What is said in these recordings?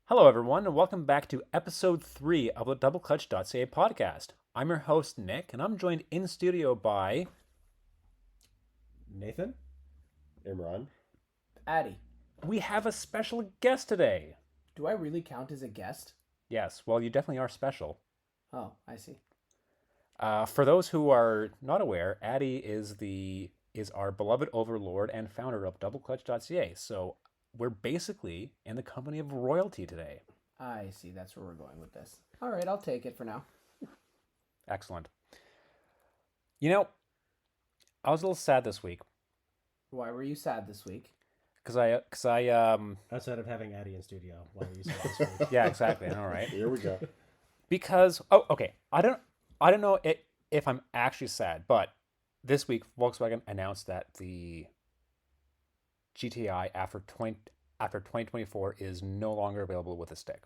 Hello, everyone, and welcome back to episode 3 of the DoubleClutch.ca podcast. I'm your host, Nick, and I'm joined in studio by Nathan? Imran? Adi, we have a special guest today. do I really count as a guest? Yes, well, you definitely are special. Oh, I see. For those who are not aware, Adi is our beloved overlord and founder of DoubleClutch.ca. So we're basically in the company of royalty today. I see. That's where we're going with this. All right, I'll take it for now. Excellent. You know, I was a little sad this week Why were you sad this week? because I Outside of having Adi in studio, why were you saying this week? yeah, exactly. I know, right? Here we go. Because okay, I don't know if I'm actually sad, but this week Volkswagen announced that the GTI after 2024 is no longer available with a stick.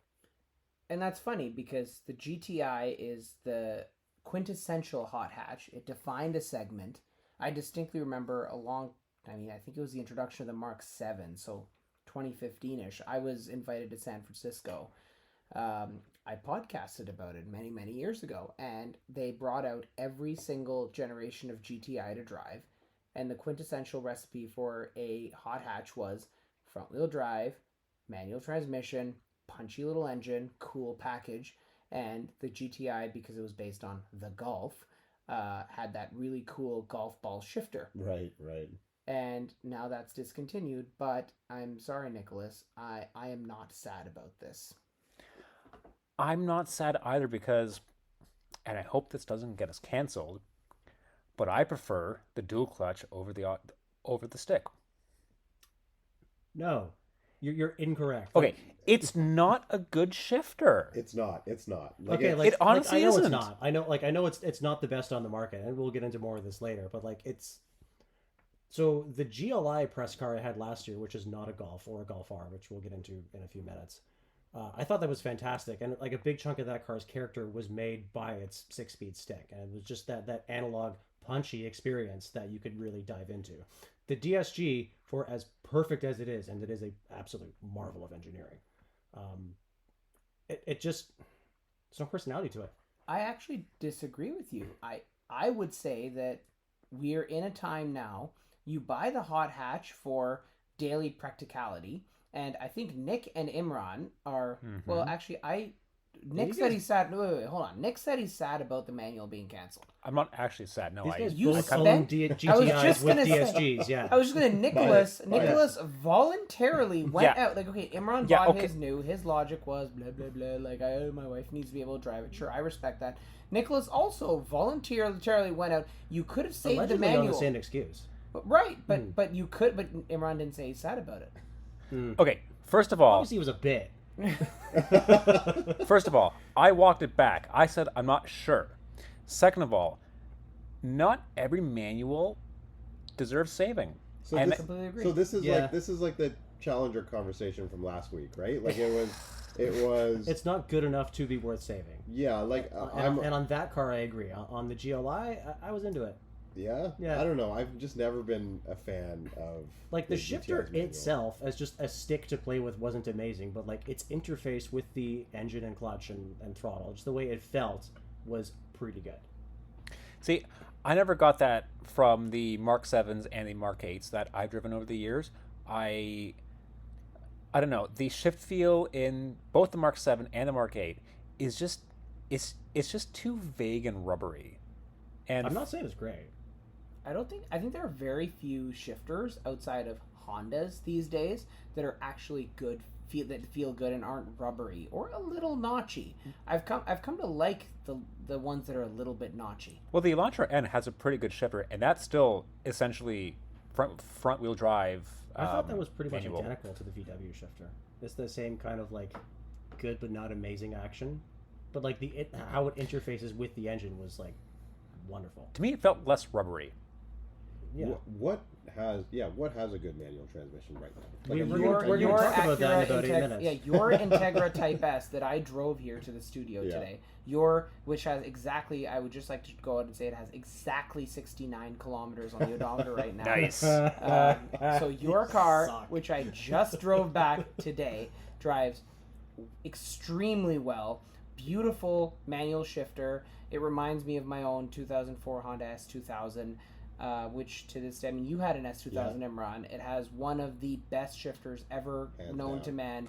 And that's funny because the GTI is the quintessential hot hatch. It defined a segment. I distinctly remember I think it was the introduction of the Mark 7, so 2015-ish. I was invited to San Francisco. I podcasted about it many, many years ago, and they brought out every single generation of GTI to drive, and the quintessential recipe for a hot hatch was front-wheel drive, manual transmission, punchy little engine, cool package, and the GTI, because it was based on the Golf, had that really cool golf ball shifter. Right. And now that's discontinued, but I'm sorry, Nicholas, I am not sad about this. I'm not sad either because, and I hope this doesn't get us canceled, but I prefer the dual clutch over the stick. No, you're incorrect. Okay, it's not a good shifter. It's not. It honestly I know isn't. it's not. I know it's not the best on the market, and we'll get into more of this later. But it's so the GLI press car I had last year, which is not a Golf or a Golf R, which we'll get into in a few minutes. I thought that was fantastic, and like a big chunk of that car's character was made by its 6-speed stick, and it was just that analog punchy experience that you could really dive into. The DSG, for as perfect as it is, and it is a absolute marvel of engineering, there's no personality to it. I actually disagree with you. I would say that we're in a time now, you buy the hot hatch for daily practicality, and I think Nick and Imran are, well, actually, Nick said he's sad. Wait, hold on. Nick said he's sad about the manual being canceled. I'm not actually sad. No, These guys You both spent- own I was GTIs just with gonna say- DSGs, yeah. I was just gonna Nicholas voluntarily went out, like, okay, Imran Yeah, bought okay. his logic was blah blah blah, like, my wife needs to be able to drive it. Sure, I respect that. Nicholas also voluntarily went out. You could have saved Allegedly the manual. on the same excuse. But you could, but Imran didn't say he's sad about it. Okay, first of all, Obviously, it was a bit. I walked it back. I said I'm not sure. Second of all, not every manual deserves saving. So And- this, Completely agree. so this Yeah. is like the Challenger conversation from last week, right? Like it was. It's not good enough to be worth saving. Yeah, like And on that car, I agree. On the GLI, I was into it. yeah. Yeah. I don't know. I've just never been a fan of Like the shifter GTI's manual. itself, as just a stick to play with, wasn't amazing. But like its interface with the engine and clutch and throttle, just the way it felt, was pretty good. See, I never got that from the Mark 7s and the Mark 8s that I've driven over the years. I don't know. The shift feel in both the Mark 7 and the Mark 8 is just it's just too vague and rubbery. And I'm not saying it's great. I think there are very few shifters outside of Hondas these days that are actually good, that feel good and aren't rubbery or a little notchy. I've come to like the ones that are a little bit notchy. well, the Elantra N has a pretty good shifter, and that's still essentially front wheel drive. I thought that was pretty much manual. identical to the VW shifter. It's the same kind of like good but not amazing action, but like how it interfaces with the engine was like wonderful. To me, it felt less rubbery. Yeah. What has a good manual transmission right now? We're Like, gonna Your talk about that in Acura about 8 minutes. Yeah, your Integra Type S that I drove here to the studio Yeah. today. Which has exactly, I would just like to go out and say it has exactly 69 kilometers on the odometer right now. Nice. So your car, Suck. which I just drove back today, drives extremely well. Beautiful manual shifter. It reminds me of my own 2004 Honda S2000, which to this day, I mean, you had an S2000, Imran. It has one of the best shifters ever known to man.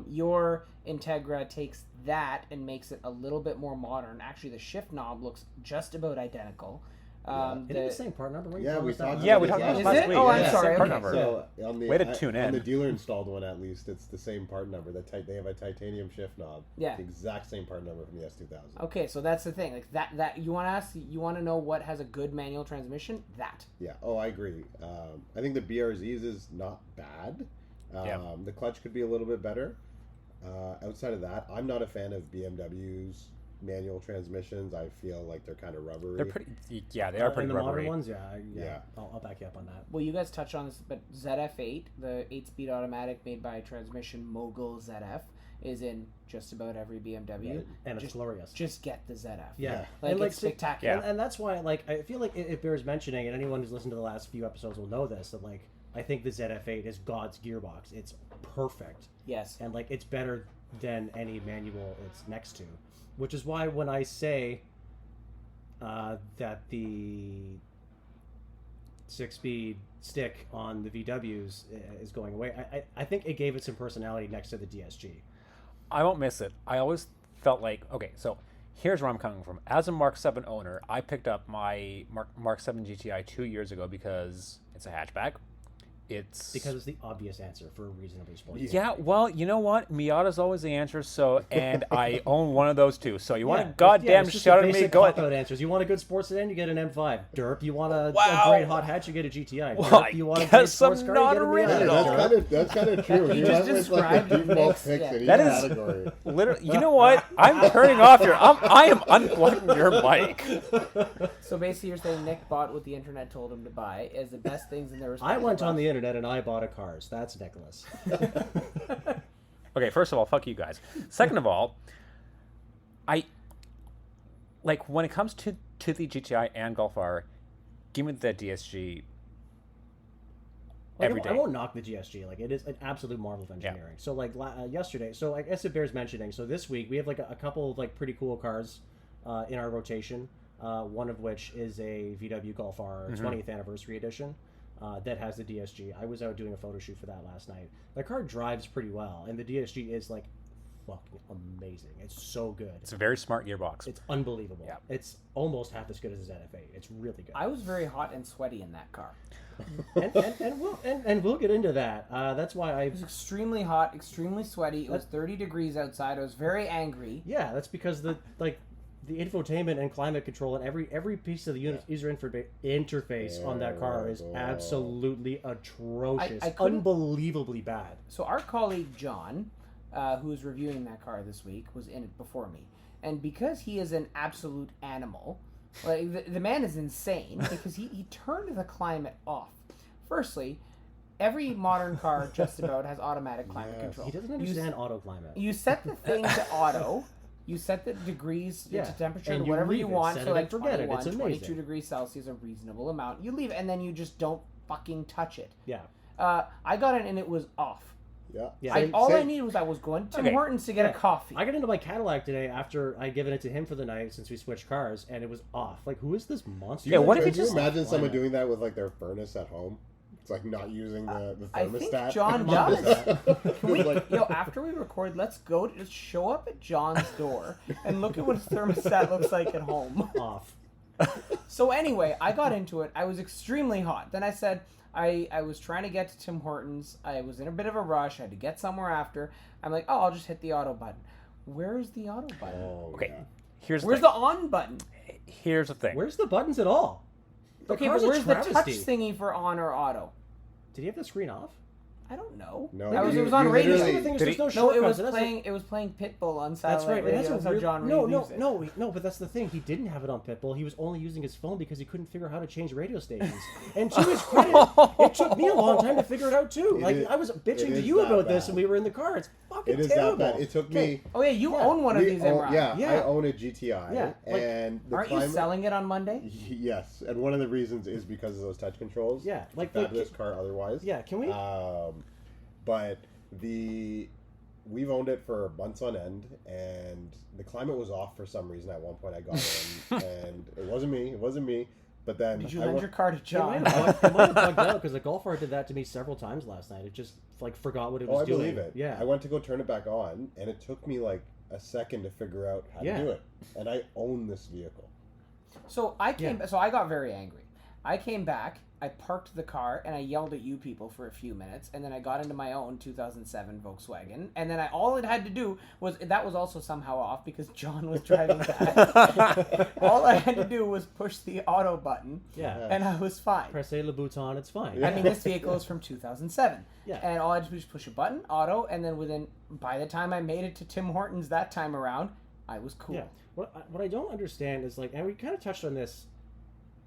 Your Integra takes that and makes it a little bit more modern. Actually, the shift knob looks just about identical. Is it the same part number? We talked about we talked about Is this last it? week. Oh, I'm Yeah, sorry. same part Okay. number. So on the Way to tune on in. the dealer installed one, at least it's the same part number. They have a titanium shift knob. Yeah. The exact same part number from the S2000. Okay, so that's the thing. Like that you want to know what has a good manual transmission? That. Yeah. Oh, I agree. I think the BRZs is not bad. The clutch could be a little bit better. Outside of that, I'm not a fan of BMW's manual transmissions. I feel like they're kind of rubbery. They're pretty. Yeah, they are pretty the rubbery. modern ones, yeah. I'll back you up on that. Well, you guys touched on this, but ZF8, the 8-speed automatic made by transmission mogul ZF, is in just about every BMW. Right. And it's glorious. Just get the ZF. Yeah. Like, And, like, it's spectacular. And that's why, like, I feel like it bears mentioning, and anyone who's listened to the last few episodes will know this, that, like, I think the ZF8 is God's gearbox. It's perfect. Yes. And, like, it's better than any manual it's next to. Which is why when I say that the 6-speed stick on the VWs is going away, I think it gave it some personality next to the DSG. I won't miss it. I always felt like, okay, so here's where I'm coming from. As a Mark 7 owner, I picked up my Mark 7 GTI 2 years ago because it's a hatchback. Because it's the obvious answer for a reasonably sporty. Yeah, well, you know what? Miata's always the answer. So, and I own one of those too. So you want to goddamn shout at me? Go ahead. Answers. You want a good sports sedan, you get an M5. Derp. You want a great hot hatch, you get a GTI. Well, Derp. You want a great sports car, not you get a original. Miata. That's kind of true. He You just went with like described the the default mix, picks yeah. in each That is- category. Literally, you know what? I'm turning off your. I am unplugging your mic. So basically, you're saying Nick bought what the internet told him to buy as the best things in their. I went on the internet and I bought a cars. That's Nicholas. Okay, first of all, fuck you guys. Second of all, I like when it comes to the GTI and Golf R, give me the DSG every day. I won't knock the GSG. Like, it is an absolute marvel of engineering. So like yesterday, so I guess it bears mentioning. So this week we have like a couple of like pretty cool cars in our rotation. One of which is a VW Golf R 20th anniversary edition. That has the DSG. I was out doing a photo shoot for that last night. The car drives pretty well, and the DSG is like fucking amazing. It's so good. It's a very smart gearbox. It's unbelievable. Yeah. It's almost half as good as the ZF8. It's really good. I was very hot and sweaty in that car. and we'll get into that. That's why It was extremely hot, extremely sweaty. It was 30 degrees outside. I was very angry. yeah, that's because the infotainment and climate control and every piece of the user interface on that car is absolutely atrocious. I couldn't- Unbelievably bad. So our colleague John, who was reviewing that car this week, was in it before me, and because he is an absolute animal, like the man is insane because he turned the climate off. Firstly, every modern car just about has automatic climate control. He doesn't understand auto climate. You set the thing to auto. You set the degrees to temperature and to you whatever leave you it. want. Set So it like and forget it. 21, It's 22 amazing. degrees Celsius, a reasonable amount. You leave it, and then you just don't fucking touch it. Yeah. I got it, and it was off. Yeah. All I needed was I was going to Tim Hortons to get a coffee. I got into my Cadillac today after I'd given it to him for the night since we switched cars, and it was off. Like, who is this monster? Yeah, what if Could you you just imagine someone doing that with like their furnace at home? It's like not using the I thermostat. think John does. Can we, Like- after we record, let's go to show up at John's door and look at what his thermostat looks like at home. Off. So anyway, I got into it. I was extremely hot. Then I said I was trying to get to Tim Hortons. I was in a bit of a rush. I had to get somewhere after. I'm like, oh, I'll just hit the auto button. Where's the auto button? Oh, Okay, yeah. Where's the on button? Here's the thing. Where's the buttons at all? Okay, but where's the touch thingy for on or auto? Did he have the screen off? I don't know. No, It was you on radio. literally- The thing is, Did there's he- no No, shortcuts. it was and that's playing. It was playing Pitbull on That's satellite right. radio. That's That's how weird, John no, relieves it. no. But that's the thing. He didn't have it on Pitbull. He was only using his phone because he couldn't figure out how to change radio stations. And to his credit, it took me a long time to figure it out too. Like I was bitching to is you that about this, bad. and we were in the car. It's fucking It is terrible. that bad. It took me. Oh yeah, you own one of these, Imran. Yeah. I own a GTI. Yeah, like, and the Aren't you climate, selling it on Monday? Yes, and one of the reasons is because of those touch controls. Yeah, like fabulous car otherwise. Yeah, can we? But the we've owned it for months on end, and the climate was off for some reason. At one point, I got in, and it wasn't me. But then Did you lend your car to It John? might have bugged out because the Golf R did that to me several times last night. It just like forgot what it was I doing. believe it. Yeah. I went to go turn it back on, and it took me like a second to figure out how Yeah. to do it. And I own this vehicle. So I got very angry. I came back, I parked the car, and I yelled at you people for a few minutes, and then I got into my own 2007 Volkswagen, and then all it had to do was, that was also somehow off because John was driving back. All I had to do was push the auto button, Yeah. and I was fine. Press le bouton, it's fine. I mean, this vehicle is from 2007. Yeah. And all I had to do was push a button, auto, and then by the time I made it to Tim Hortons that time around, I was cool. Yeah. What I don't understand is like, and we kind of touched on this,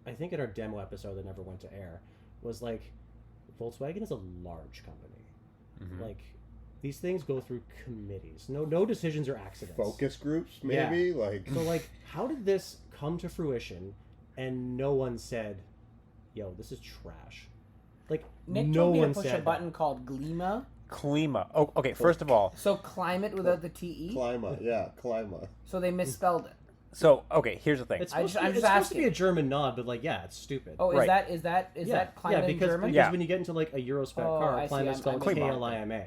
I think in our demo episode that never went to air, was like, Volkswagen is a large company. Mhm. Like, these things go through committees. No decisions are accidents. Focus groups, maybe? Like, So like, how did this come to fruition, and no one said, "Yo, this is trash"? Like, Nick no told me one to push said a button called Glima. Klima. Oh, okay. First of all, So climate without the TE. Klima. So they misspelled it. so okay. Here's the thing. It's I'm supposed, just it's supposed to be asking. a German nod, but like, yeah, it's stupid. Oh, Right. is that yeah, climate in because, German? because Yeah. when you get into like a Euro spec Oh, car, I see. climate is I'm spelled Klima. KLIMA.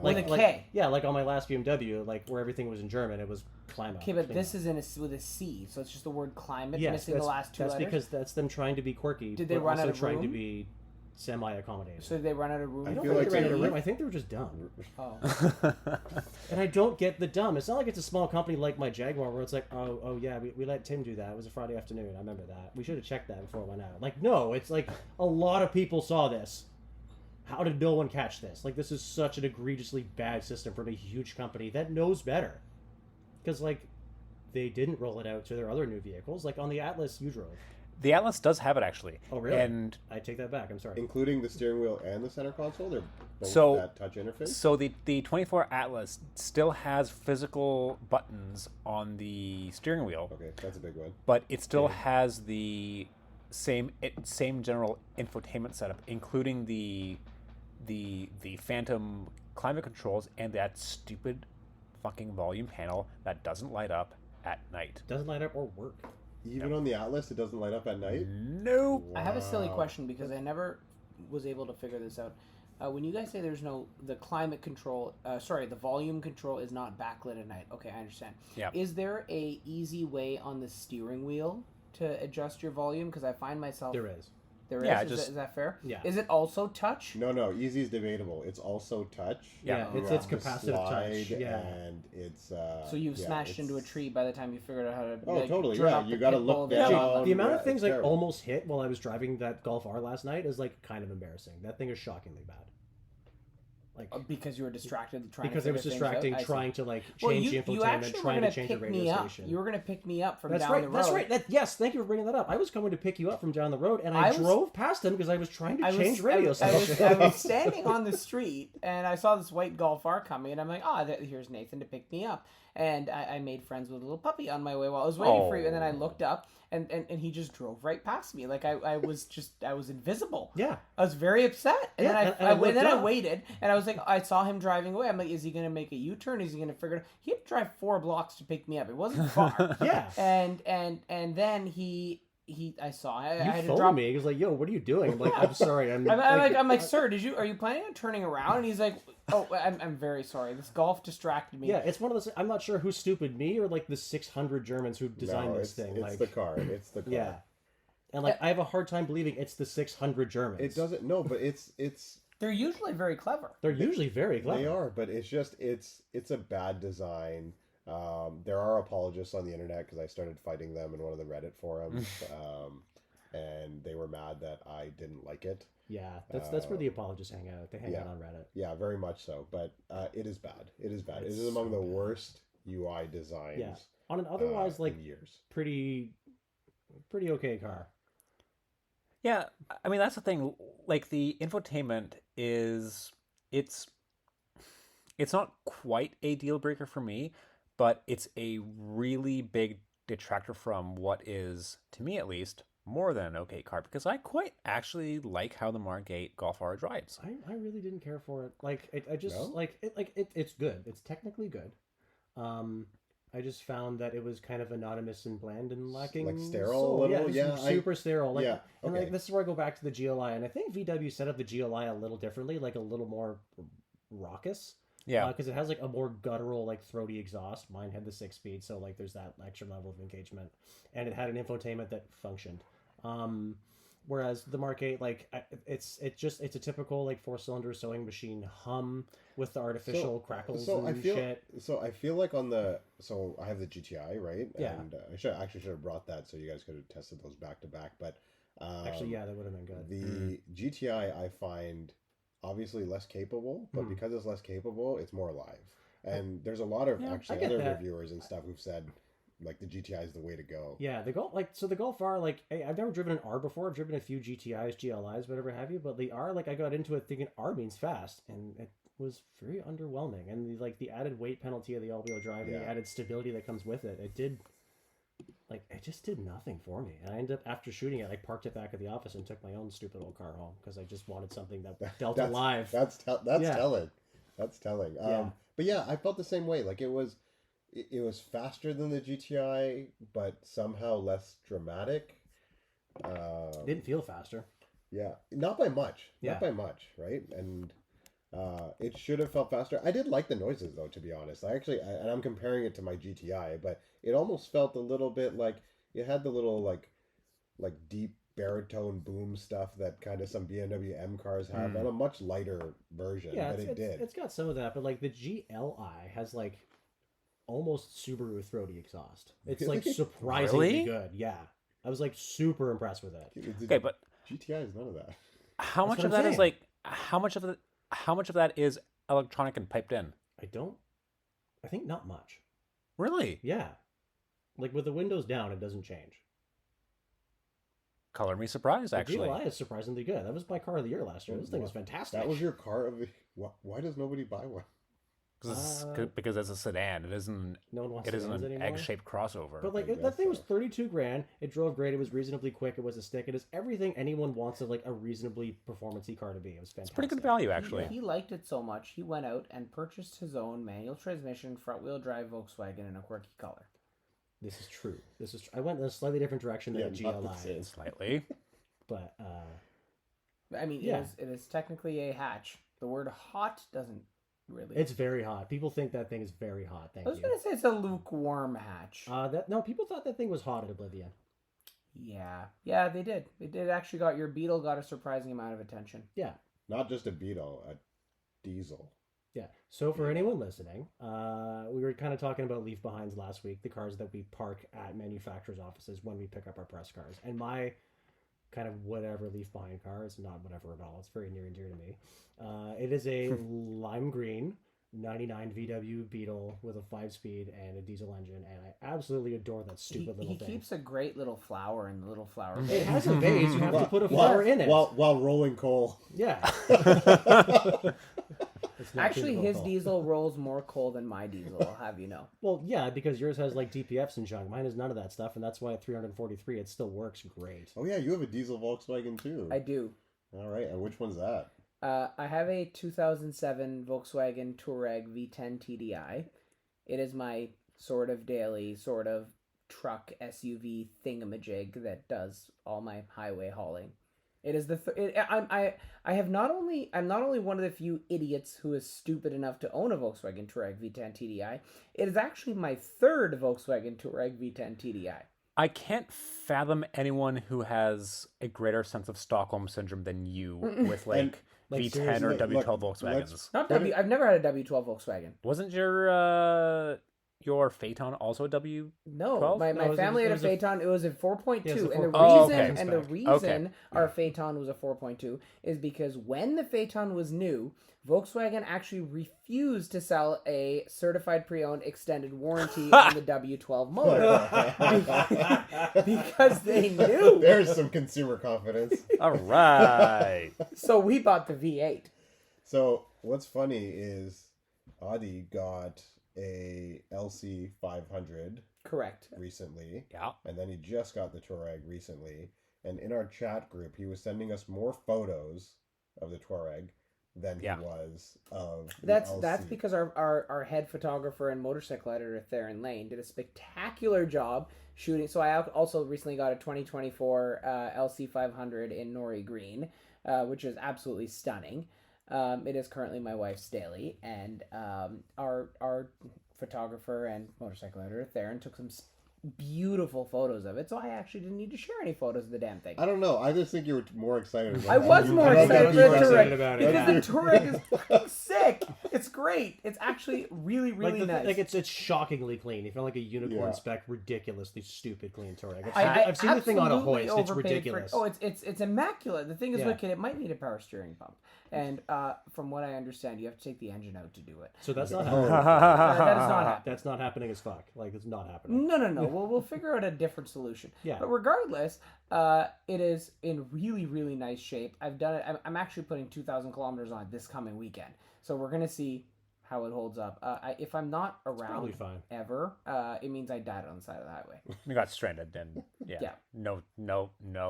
With a Like, K. yeah, like on my last BMW, like where everything was in German, it was Klima. Okay, but Klima. this is with a C, so it's just the word climate Yes, missing the last two that's letters. because that's them trying to be quirky, Did they but run also out of trying to room? be semi-accommodating. So they run out of room. I don't feel think like they ran out of they- room. I think they were just dumb. Oh. And I don't get the dumb. It's not like it's a small company like my Jaguar where it's like, oh yeah, we let Tim do that. It was a Friday afternoon. I remember that. We should have checked that before it went out. Like, no, it's like a lot of people saw this. How did no one catch this? Like, this is such an egregiously bad system from a huge company that knows better. Because, like, they didn't roll it out to their other new vehicles. Like, on the Atlas you drove. The Atlas does have it actually. Oh, really? And I take that back. I'm sorry. Including the steering wheel and the center console? They're both So- that touch interface? so the 24 Atlas still has physical buttons on the steering wheel, Okay, that's a big one. but it still has the same general infotainment setup, including the phantom climate controls and that stupid fucking volume panel that doesn't light up at night. Doesn't light up or work. Even on the Atlas, it doesn't light up at night? Nope. I have a silly Wow. question because I never was able to figure this out. When you guys say the climate control, the volume control is not backlit at night. Okay, I understand. Yeah. Is there a easy way on the steering wheel to adjust your volume? Because I find myself There is. there is. Yeah, Is that fair? Yeah. Is it also touch? No, easy is debatable. It's also touch. Yeah, You it's have to capacitive touch. slide, Yeah. And it's... So you've yeah, smashed into a it's- tree by the time you figured out how to. Oh, totally, turn yeah, up you the gotta pit look bull down. that- The amount yeah, of things it's I terrible. almost hit while I was driving that Golf R last night is like kind of embarrassing. That thing is shockingly bad. Like Because you were distracted trying because to it was figure things distracting, out? I see. trying to like change Well, the you infotainment, actually were trying going to change the pick me radio up. station. You were going to pick me up from That's down right. the road. That's right. Yes, thank you for bringing that up. I was coming to pick you up from down the road, and I, I was- drove past him because I was trying to change I radio was, I was, stations. I was standing on the street and I saw this white Golf R coming, and I'm like, here's Nathan to pick me up. And I made friends with a little puppy on my way while I was waiting for you. And then I looked up, and he just drove right past me. Like I was invisible. Yeah. I was very upset. And Yeah, then and I looked I up. waited, and I was like, I saw him driving away. I'm like, is he going to make a U-turn? Is he going to figure it out? He had to drive 4 blocks to pick me up. It wasn't far. Yeah. And then I saw I You had to phoned drop me. He was like, "Yo, what are you doing?" I'm like, "I'm sorry. I'm like, sir, are you planning on turning around? And he's like, oh, I'm very sorry. This golf distracted me. Yeah, it's one of those. I'm not sure who's stupid, me or like the 600 Germans who designed No, this it's, thing. It's like, the car. It's the car. yeah, and like I have a hard time believing it's the 600 Germans. It doesn't... No, but it's... They're usually very clever. They're usually very clever. They are, but it's just... It's a bad design. There are apologists on the internet because I started fighting them in one of the Reddit forums. And they were mad that I didn't like it. Yeah, that's where the apologists hang out. They hang out on Reddit. Yeah, very much so. But it is bad. It is bad. It's it is among so the bad. worst UI designs. Yeah, on an otherwise like in years. pretty okay car. Yeah, I mean that's the thing. Like the infotainment it's not quite a deal breaker for me, but it's a really big detractor from what is, to me at least, more than an okay car because I quite actually like how the Mark 8 Golf R drives. I really didn't care for it. Like I just No? it's good. It's technically good. Um, I just found that it was kind of anonymous and bland and lacking Like sterile soul. a little? Yeah, Yeah, super sterile. Like, yeah, and okay. like this is where I go back to the GLI, and I think VW set up the GLI a little differently, like a little more raucous. Yeah. Because it has like a more guttural, like throaty exhaust. Mine had the 6-speed, so like there's that extra level of engagement, and it had an infotainment that functioned. Um, whereas the Mark 8, like it's a typical like 4-cylinder sewing machine hum with the artificial crackles and shit. So I feel like so I have the GTI, right? Yeah. And I should have brought that so you guys could have tested those back to back. But Actually, yeah, that would have been good. the GTI I find obviously less capable, but because it's less capable, it's more alive. And there's a lot of Yeah, I actually get other that. reviewers and stuff who've said like the GTI is the way to go. Yeah, the Golf R, like I've never driven an R before. I've driven a few GTIs, GLIs, whatever have you. But the R, like I got into it thinking R means fast, and it was very underwhelming. And the added weight penalty of the all-wheel drive and the Yeah. added stability that comes with it, it just did nothing for me. And I ended up after shooting it, I parked it back at the office and took my own stupid old car home because I just wanted something that felt alive. That's Yeah. telling. That's telling. Yeah. But yeah, I felt the same way. Like it was faster than the GTI, but somehow less dramatic. It didn't feel faster. Yeah, not by much. Yeah. Not by much, right? And it should have felt faster. I did like the noises though, to be honest. And I'm comparing it to my GTI, but it almost felt a little bit like it had the little like deep baritone boom stuff that kind of some BMW M cars have on a much lighter version. Yeah, but it did. it's got some of that, but like the GLI has like almost Subaru throaty exhaust. It's like surprisingly Really? good. Yeah, I was like super impressed with it. Okay, but GTI is none of that. how That's much what of that I'm is saying. like how much of that is electronic and piped in? I think not much. Really? Yeah, like with the windows down, it doesn't change. Color me surprised, The actually. GLI is surprisingly good. That was my car of the year last year. This thing was fantastic. That was your car of the. Why does nobody buy one? Because it's a sedan. It isn't. No one wants It isn't sedans an anymore. egg-shaped crossover. But like I that guess thing was so. 32 grand. It drove great. It was reasonably quick. It was a stick. It is everything anyone wants of like a reasonably performance-y car to be. It was fantastic. It's pretty good value, actually. He liked it so much, he went out and purchased his own manual transmission, front-wheel drive Volkswagen in a quirky color. This is true. I went in a slightly different direction than the not the GLI, same. Slightly. but I mean, Yeah. it is technically a hatch. The word hot doesn't really... it's very hot. People think that thing is very hot. Thank I was you. going to say it's a lukewarm hatch. People thought that thing was hot at Oblivion. Yeah, they did. It did actually your Beetle got a surprising amount of attention. Yeah, Not just a Beetle, a diesel. yeah. So for anyone listening, we were kind of talking about leave behinds last week, the cars that we park at manufacturers' offices when we pick up our press cars. And my kind of whatever leave behind car is not whatever at all. It's very near and dear to me. It is a lime green 99 VW Beetle with a 5-speed and a diesel engine, and I absolutely adore that stupid little He thing. keeps a great little flower in the little flower It bed. has a vase. You have to put a flower in it. While rolling coal. Yeah. It's not Actually, typical his coal. diesel rolls more coal than my diesel, I'll have you know. Well, yeah, because yours has like DPFs and junk. Mine has none of that stuff, and that's why at 343 it still works great. Oh yeah, you have a diesel Volkswagen too. I do. All right, and which one's that? I have a 2007 Volkswagen Touareg V10 TDI. It is my sort of daily, sort of truck SUV thingamajig that does all my highway hauling. It is I'm not only one of the few idiots who is stupid enough to own a Volkswagen Touareg V10 TDI. It is actually my third Volkswagen Touareg V10 TDI. I can't fathom anyone who has a greater sense of Stockholm syndrome than you with like like, V10 seriously, or W12 look, Volkswagens. Not W. I've never had a W12 Volkswagen. Wasn't your Phaeton also a W? No, 12? my No, family had a it was a- Phaeton. It was a 4.2, Yeah, it was a and the 4.2. Oh, reason okay. and the Spec. reason Okay. our Phaeton was a 4.2 is because when the Phaeton was new, Volkswagen actually refused to sell a certified pre-owned extended warranty on the W12 motor because they knew. There's some consumer confidence. All right. So we bought the V8. So what's funny is Adi got a LC 500 Correct. recently, Yeah. and then he just got the Touareg recently. and in our chat group, he was sending us more photos of the Touareg than he was of the That's LC. because our head photographer and motorcycle editor Theron Lane did a spectacular job shooting. So I also recently got a 2024 LC 500 in Nori Green, which is absolutely stunning. It is currently my wife's daily, and our photographer and motorcycle editor Theron took some beautiful photos of it, so I actually didn't need to share any photos of the damn thing. I don't know. I just think you were more excited about I was more excited for the Touareg about because the Touareg is fucking sick. It's great. It's actually really, really nice. Like it's shockingly clean. You feel like a unicorn Yeah. spec, ridiculously stupid clean Touareg. I I've seen the thing on a absolutely hoist. It's overpaid ridiculous. For, it's immaculate. The thing is, Yeah. wicked. It might need a power steering pump, and from what I understand, you have to take the engine out to do it. So that's not Oh. happening. That is not happening. That's not happening as fuck. Like it's not happening. No. We'll figure out a different solution. Yeah. But regardless, it is in really, really nice shape. I've done it. I'm actually putting 2,000 kilometers on it this coming weekend, so we're gonna see how it holds up. If I'm not Probably around fine. ever, it means I died on the side of the highway. You got stranded, and Yeah. no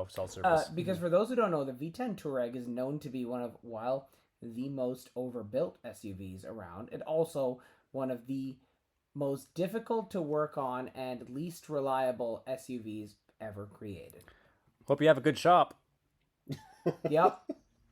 cell service. Because for those who don't know, the V10 Touareg is known to be one of, while the most overbuilt SUVs around, and also one of the most difficult to work on and least reliable SUVs ever created. Hope you have a good shop. Yep.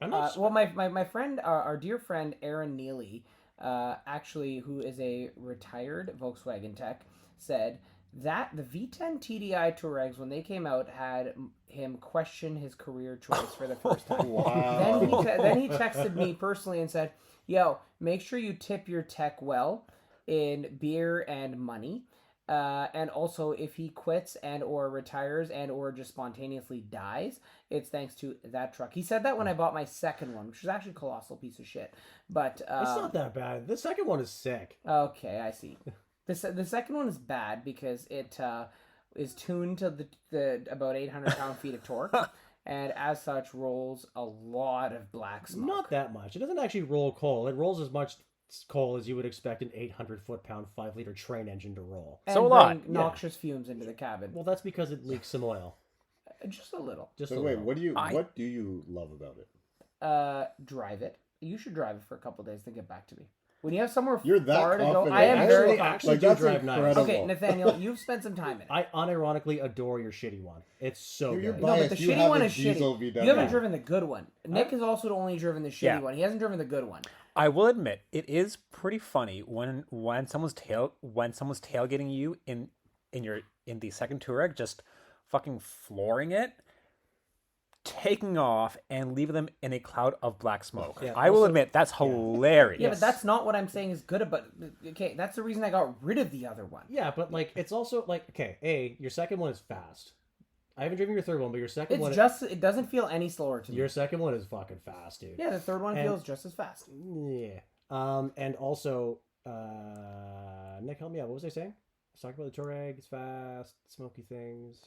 I'm not. Well, my friend, our dear friend Aaron Neely, actually, who is a retired Volkswagen tech, said that the V10 TDI Touaregs, when they came out, had him question his career choice for the first time. Wow. Then he texted me personally and said, "Yo, make sure you tip your tech well in beer and money." And also, if he quits and or retires and or just spontaneously dies, it's thanks to that truck. He said that when I bought my second one, which was actually a colossal piece of shit. But it's not that bad. The second one is sick. okay, I see. The second one is bad because it is tuned to the about 800 pound-feet of torque, and as such rolls a lot of black smoke. Not that much. It doesn't actually roll coal. It rolls as much coal as you would expect an 800 foot-pound 5-liter train engine to roll. And So a lot. bring noxious fumes into the cabin. Well, that's because it leaks some oil. Just a little. Just So a wait, little. what do you love about it? Drive it. You should drive it for a couple days to get back to me. When you have somewhere You're that far to go, confident. I am Actually, very. actually Like, do that's drive nice. incredible. Okay, Nathaniel, you've spent some time in it. I unironically adore your shitty one. It's so You're good. No, but biased. the You shitty have one a is diesel shitty. VW. You haven't driven the good one. Nick has also only driven the shitty Yeah. one. He hasn't driven the good one. I will admit it is pretty funny when someone's tailgating you in the second Touareg, just fucking flooring it, taking off and leaving them in a cloud of black smoke. Yeah, I will also- admit that's hilarious. Yeah, but that's not what I'm saying is good about. Okay, that's the reason I got rid of the other one. Yeah, but like it's also like okay, your second one is fast. I haven't driven your third one, but your second It's one just it doesn't feel any slower to me. your second one is fucking fast, dude. Yeah, the third one And- feels just as fast. Yeah. And also, Nick, help me out. What was I saying? I was talking about the Touareg. It's fast, smoky things.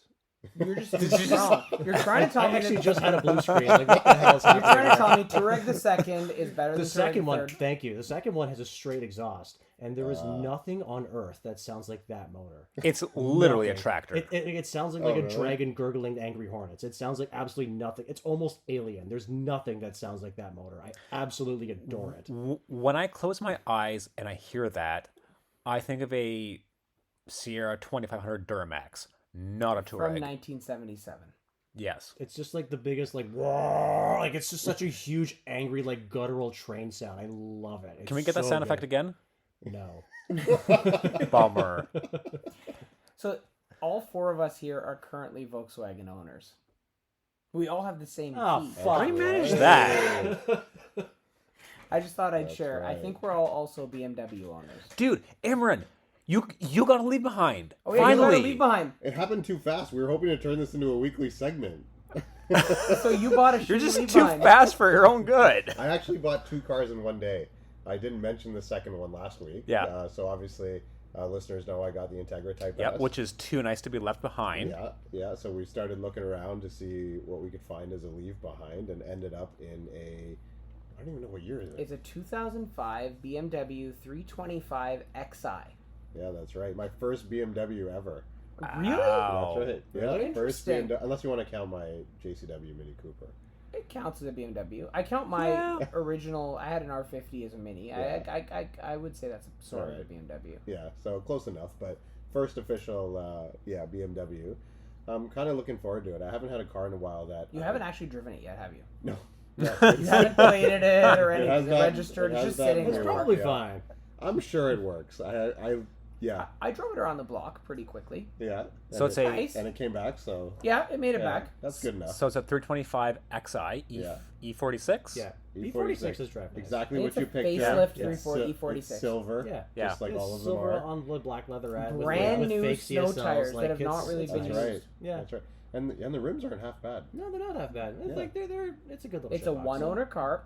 You're just Did you just- wrong. You're trying to tell I me actually that, just had a blue screen. Like, what the hell is You're happening? trying to tell me Touareg the second is better than The Touareg second the one, third. thank you. The second one has a straight exhaust, and there is nothing on earth that sounds like that motor. It's literally a Nothing. tractor. It sounds like, Oh, a really? dragon gurgling angry hornets. It sounds like absolutely nothing. It's almost alien. There's nothing that sounds like that motor. I absolutely adore it. When I close my eyes and I hear that, I think of a Sierra 2500 Duramax, not a From Touareg. 1977. Yes. It's just like the biggest like roar. Like it's just such a huge angry like guttural train sound. I love it. It's Can we get that so sound good. effect again? No. Bummer. So all four of us here are currently Volkswagen owners. We all have the same Oh, key. fuck. How do you manage Hey. that? I just thought I'd That's share. I right. think we're all also BMW owners. Dude, Imran, you gotta leave behind. Oh yeah, you Finally. gotta leave behind. It happened too fast. We were hoping to turn this into a weekly segment. So you bought a You're shitty just leave too behind. fast for your own good. I actually bought 2 cars in one day. I didn't mention the second one last week. Yeah. So obviously, listeners know I got the Integra Type Yep, S. which is too nice to be left behind. Yeah. So we started looking around to see what we could find as a leave behind, and ended up in a. I don't even know what year is it. It's a 2005 BMW 325 Xi. Yeah, that's right. My first BMW ever. Really? Wow. That's right. Yeah, Really first interesting. BMW, unless you want to count my JCW Mini Cooper. It counts as a BMW. I count my original. I had an R50 as a Mini. Yeah. I would say that's sort of a Alright. BMW. Yeah, so close enough. But first official, BMW. I'm kind of looking forward to it. I haven't had a car in a while that You haven't actually driven it yet, have you? No. You haven't plated it or anything. has It's that- registered. it It's has just that sitting It's there. work, probably yeah. fine. I'm sure it works. Yeah, I drove it around the block pretty quickly. yeah. So it's a Nice. and it came back. So Yeah, it made it yeah, back. that's good enough. So it's a 325 Xi Yeah. E46. Yeah. E46 E46 is driving. exactly It's what a you picked. facelift Yeah. E46. It's silver. Yeah. Yeah. Just like It's all of them silver are. on the black leatherette. Brand with new fake snow CSLs, tires that like, have not it's- really it's been That's nice. used. right. Yeah. That's right. And the rims aren't half bad. No, they're not half bad. It's Yeah. like they're it's a good little. It's a shitbox. one-owner car.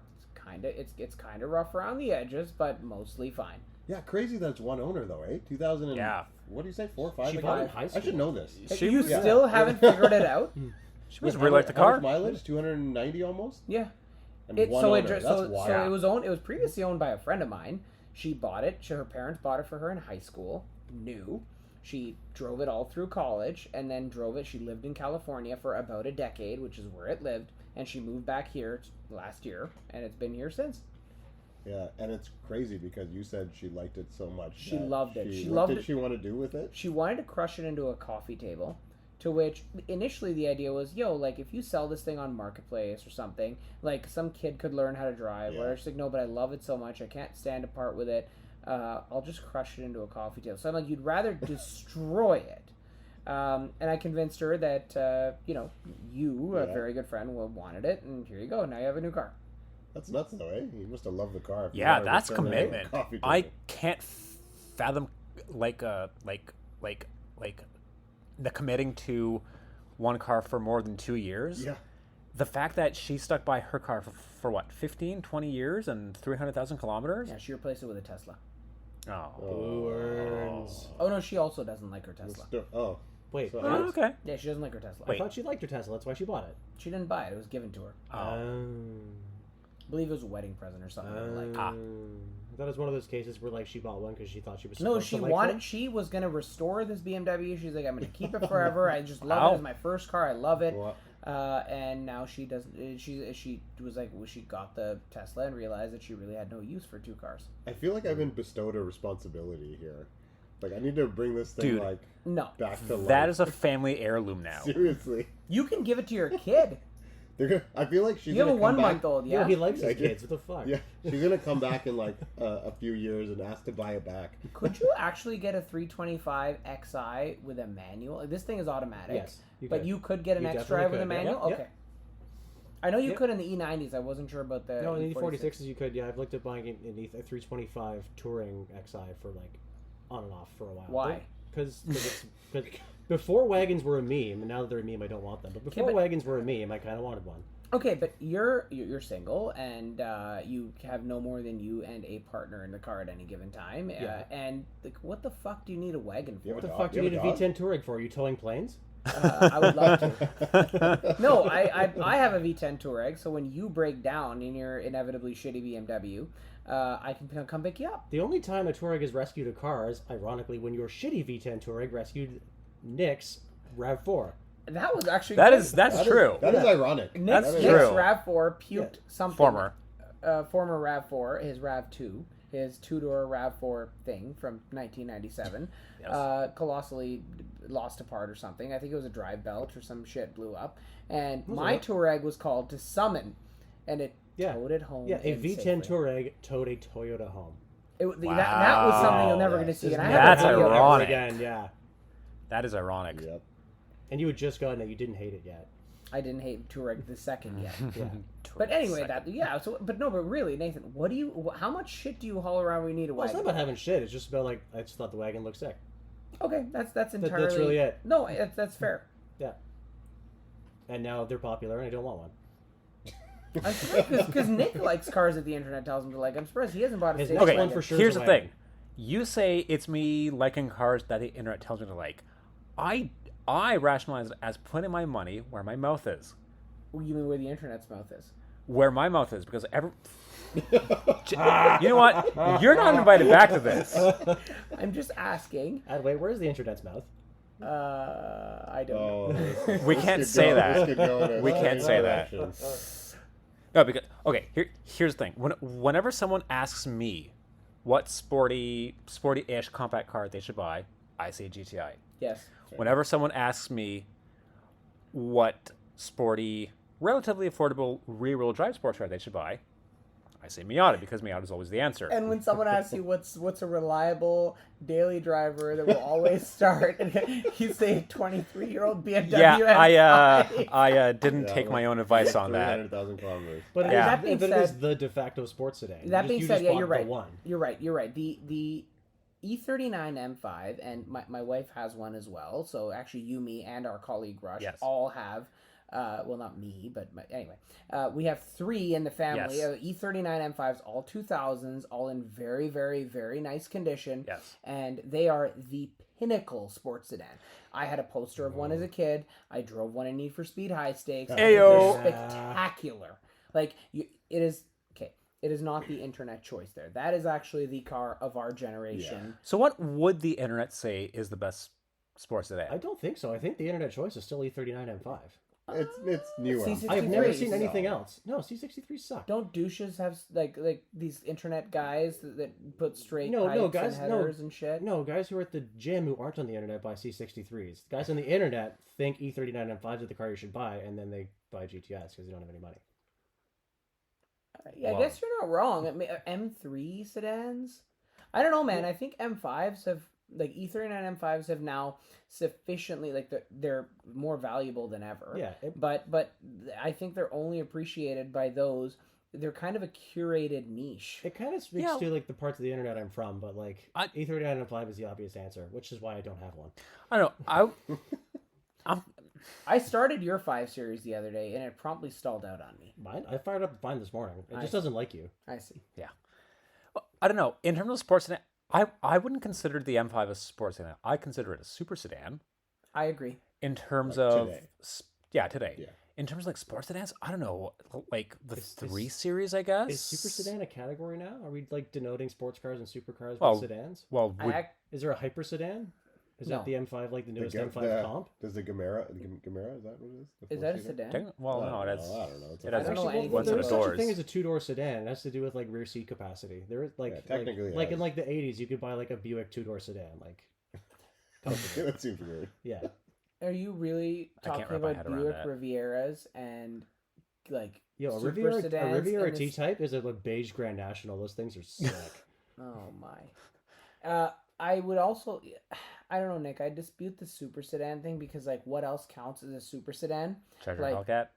It's kind of rough around the edges, but mostly fine. Yeah, crazy that it's one owner though, eh? 2000 and Yeah. what do you say? 4, 5? She again? bought it in high I school. should know this. She You was- yeah. still haven't figured it out? She must How really like the mu- how much car. mileage? 290 almost. Yeah. And It one so owner. it That's so wild. so it was owned. It was previously owned by a friend of mine. She bought it. Her parents bought it for her in high school. New. She drove it all through college and then drove it. She lived in California for about a decade, which is where it lived, and she moved back here last year, and it's been here since. Yeah, and it's crazy because you said she liked it so much. She that loved it. She what loved did it. she want to do with it? She wanted to crush it into a coffee table, to which initially the idea was, yo, like if you sell this thing on Marketplace or something, like some kid could learn how to drive. Yeah. Where she's like, no, but I love it so much, I can't stand apart with it. I'll just crush it into a coffee table. So I'm like, you'd rather destroy it. And I convinced her that, you, a Yeah. very good friend, wanted it, and here you go. Now you have a new car. That's nuts though, eh? You must have loved the car. if you Yeah, wanted to that's turn it into a commitment. coffee I table. can't fathom like the committing to one car for more than 2 years. Yeah. The fact that she stuck by her car for what, 15, 20 years and 300,000 kilometers? Yeah, she replaced it with a Tesla. Oh. Burns. Oh, no, she also doesn't like her Tesla. Oh, Wait, So- Oh, okay. Yeah, she doesn't like her Tesla. I thought she liked her Tesla. That's why she bought it. She didn't buy it. It was given to her. Oh. I believe it was a wedding present or something. Like, Ah. I thought it was one of those cases where like she bought one because she thought she was no, supposed she to like wanted. them. She was gonna restore this BMW. She's like, I'm gonna keep it forever. I just love Wow. it. It's my first car. I love it. Well, And now she doesn't. She was like, well, she got the Tesla and realized that she really had no use for two cars. I feel like I've been bestowed a responsibility here. Like I need to bring this thing Dude. like No, back to life. That is a family heirloom now. Seriously. you can give it to your kid. They're gonna, I feel like she's You have a gonna come back. 1-month-old, Yeah, yeah. he likes I his do. kids. What the fuck? Yeah, she's gonna come back in like a few years and ask to buy it back. Could you actually get a 325 Xi with a manual? Like, this thing is automatic. Yes, you but could. you could get an You X definitely drive with a could, yeah. manual. Yep, Okay. I know you Yep. could in the E90s. I wasn't sure about the. No, in the E46. E46s you could. Yeah, I've looked at buying an 325 Touring XI for like on and off for a while. Why? Because before wagons were a meme, and now that they're a meme, I don't want them. But before but- wagons were a meme, I kind of wanted one. Okay, but you're single and you have no more than you and a partner in the car at any given time. Yeah. And like, what the fuck do you need a wagon You for? have What the dog? fuck do you You need a have a dog? V10 Touring for? Are you towing planes? I would love to. No, I have a V10 Touareg, so when you break down in your inevitably shitty BMW, I can come pick you up. The only time a Touareg has rescued a car is, ironically, when your shitty V10 Touareg rescued Nick's RAV4. That was actually That's good. true. That is ironic. Nick's, That's Nick's true. RAV4 puked something. Former. Former RAV4, his RAV2, his two-door RAV4 thing from 1997, Yes. colossally lost apart or something. I think it was a drive belt or some shit blew up. And Was my it? Touareg was called to summon, and it Yeah. towed it home. Yeah, a in V10 safely. Touareg towed a Toyota home. That was something you'll never Wow. going to see. There's And I never have That's a video of it. ironic. Again, yeah. That is ironic. Yep. And you had just gotten it. You didn't hate it yet. I didn't hate Touareg the second yet. Yeah. But anyway, but really, Nathan, how much shit do you haul around when you need a Well, it's wagon? not about having shit. It's just about like I just thought the wagon looked sick. Okay, that's entirely. That's really it. No, that's fair. Yeah. And now they're popular, and I don't want one. I'm surprised because Nick likes cars that the internet tells him to like. I'm surprised he hasn't bought a His station next Okay, one wagon. for sure. here's is the a wagon. thing. You say it's me liking cars that the internet tells me to like. I rationalize it as putting my money where my mouth is. You mean where the internet's mouth is? Where my mouth is, because you know what? You're not invited back to this. I'm just asking. Wait, where's the internet's mouth? I don't Oh, know. We can't say that. We can't say that. No, because here's the thing. Whenever someone asks me what sporty-ish compact car they should buy, I say GTI. Yes. Whenever someone asks me what sporty, relatively affordable rear-wheel drive sports car they should buy, I say Miata, because Miata is always the answer. And when someone asks you what's a reliable daily driver that will always start, you say 23-year-old BMW. Yeah, M5. I didn't take my own advice on that. 300,000 kilometers. But it, Yeah. is, but it is the de facto sports sedan. That being said, yeah, you're right. One. You're right. The E39 M5, and my wife has one as well. So actually, you, me, and our colleague Rush all have. Well, not me, but anyway, we have 3 in the family. Yes. E39 M5s, all 2000s, all in very, very, very nice condition. Yes. And they are the pinnacle sports sedan. I had a poster of one as a kid. I drove one in Need for Speed High Stakes. Ayo. They're spectacular. Like, it is... Okay, it is not the internet choice there. That is actually the car of our generation. Yeah. So what would the internet say is the best sports sedan? I don't think so. I think the internet choice is still E39 M5. It's newer. C63 I have never is seen anything solid. else. No, C63 suck. Don't douches have like these internet guys that put straight No, pipes guys, and headers and shit? No, guys who are at the gym who aren't on the internet buy C63s. Guys on the internet think E39 M5s are the car you should buy, and then they buy GTIs because they don't have any money. Yeah, I guess you're not wrong. M3 sedans? I don't know, man. I think M5s have, like, E39 M5s have now sufficiently, like, they're more valuable than ever. Yeah. But I think they're only appreciated by those. They're kind of a curated niche. It kind of speaks to, like, the parts of the internet I'm from, but, like, E39 M5 is the obvious answer, which is why I don't have one. I don't know. I started your 5 Series the other day, and it promptly stalled out on me. Mine? I fired up mine this morning. It just doesn't like you. I see. Yeah. Well, I don't know. In terms of sports sedan, I wouldn't consider the M5 a sports sedan. I consider it a super sedan. I agree. In terms Like of today. Today. Yeah. In terms of like sports sedans, I don't know, like the 3 Series, I guess. Is super sedan a category now? Are we, like, denoting sports cars and supercars Well, with sedans? Well, Is there a hyper sedan? Is No. that the M5, like the newest The- M5 comp? Does the Gamera, is that what it is? The Is that a four-seater? sedan? well, I no, don't that's know. I don't know. It's it a has I don't know actually anything one set There of is such a doors. thing as a 2-door sedan. It has to do with, like, rear seat capacity. There is, like, technically, like yes. in, like, the 80s, you could buy, like, a Buick 2-door sedan. Like, That seems weird. yeah. Are you really I can't talking wrap my about head around Buick that. Rivieras and, like, Yo, a super Riviera sedans in this- T-Type is a, like, beige Grand National. Those things are sick. Oh my. I would also, I don't know, Nick. I dispute the super sedan thing because, like, what else counts as a super sedan? Treasure like- Hellcat.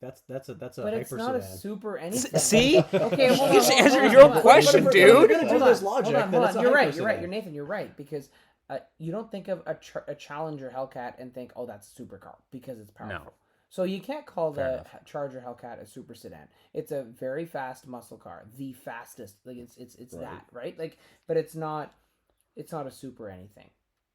That's a But hyper it's not sedan. a super anything. See? Okay, hold on. Just hold answer on, your hold on. question, Hold on, dude. hold on, We're gonna do hold this on, logic, hold on, then hold it's on. a You're right. hyper You're right. sedan. You're Nathan. You're right because you don't think of a Challenger Hellcat and think, oh, that's a supercar because it's powerful. No. So you can't call Fair the enough. Charger Hellcat a super sedan. It's a very fast muscle car, the fastest. Like it's Right. that, right? Like, but it's not a super anything.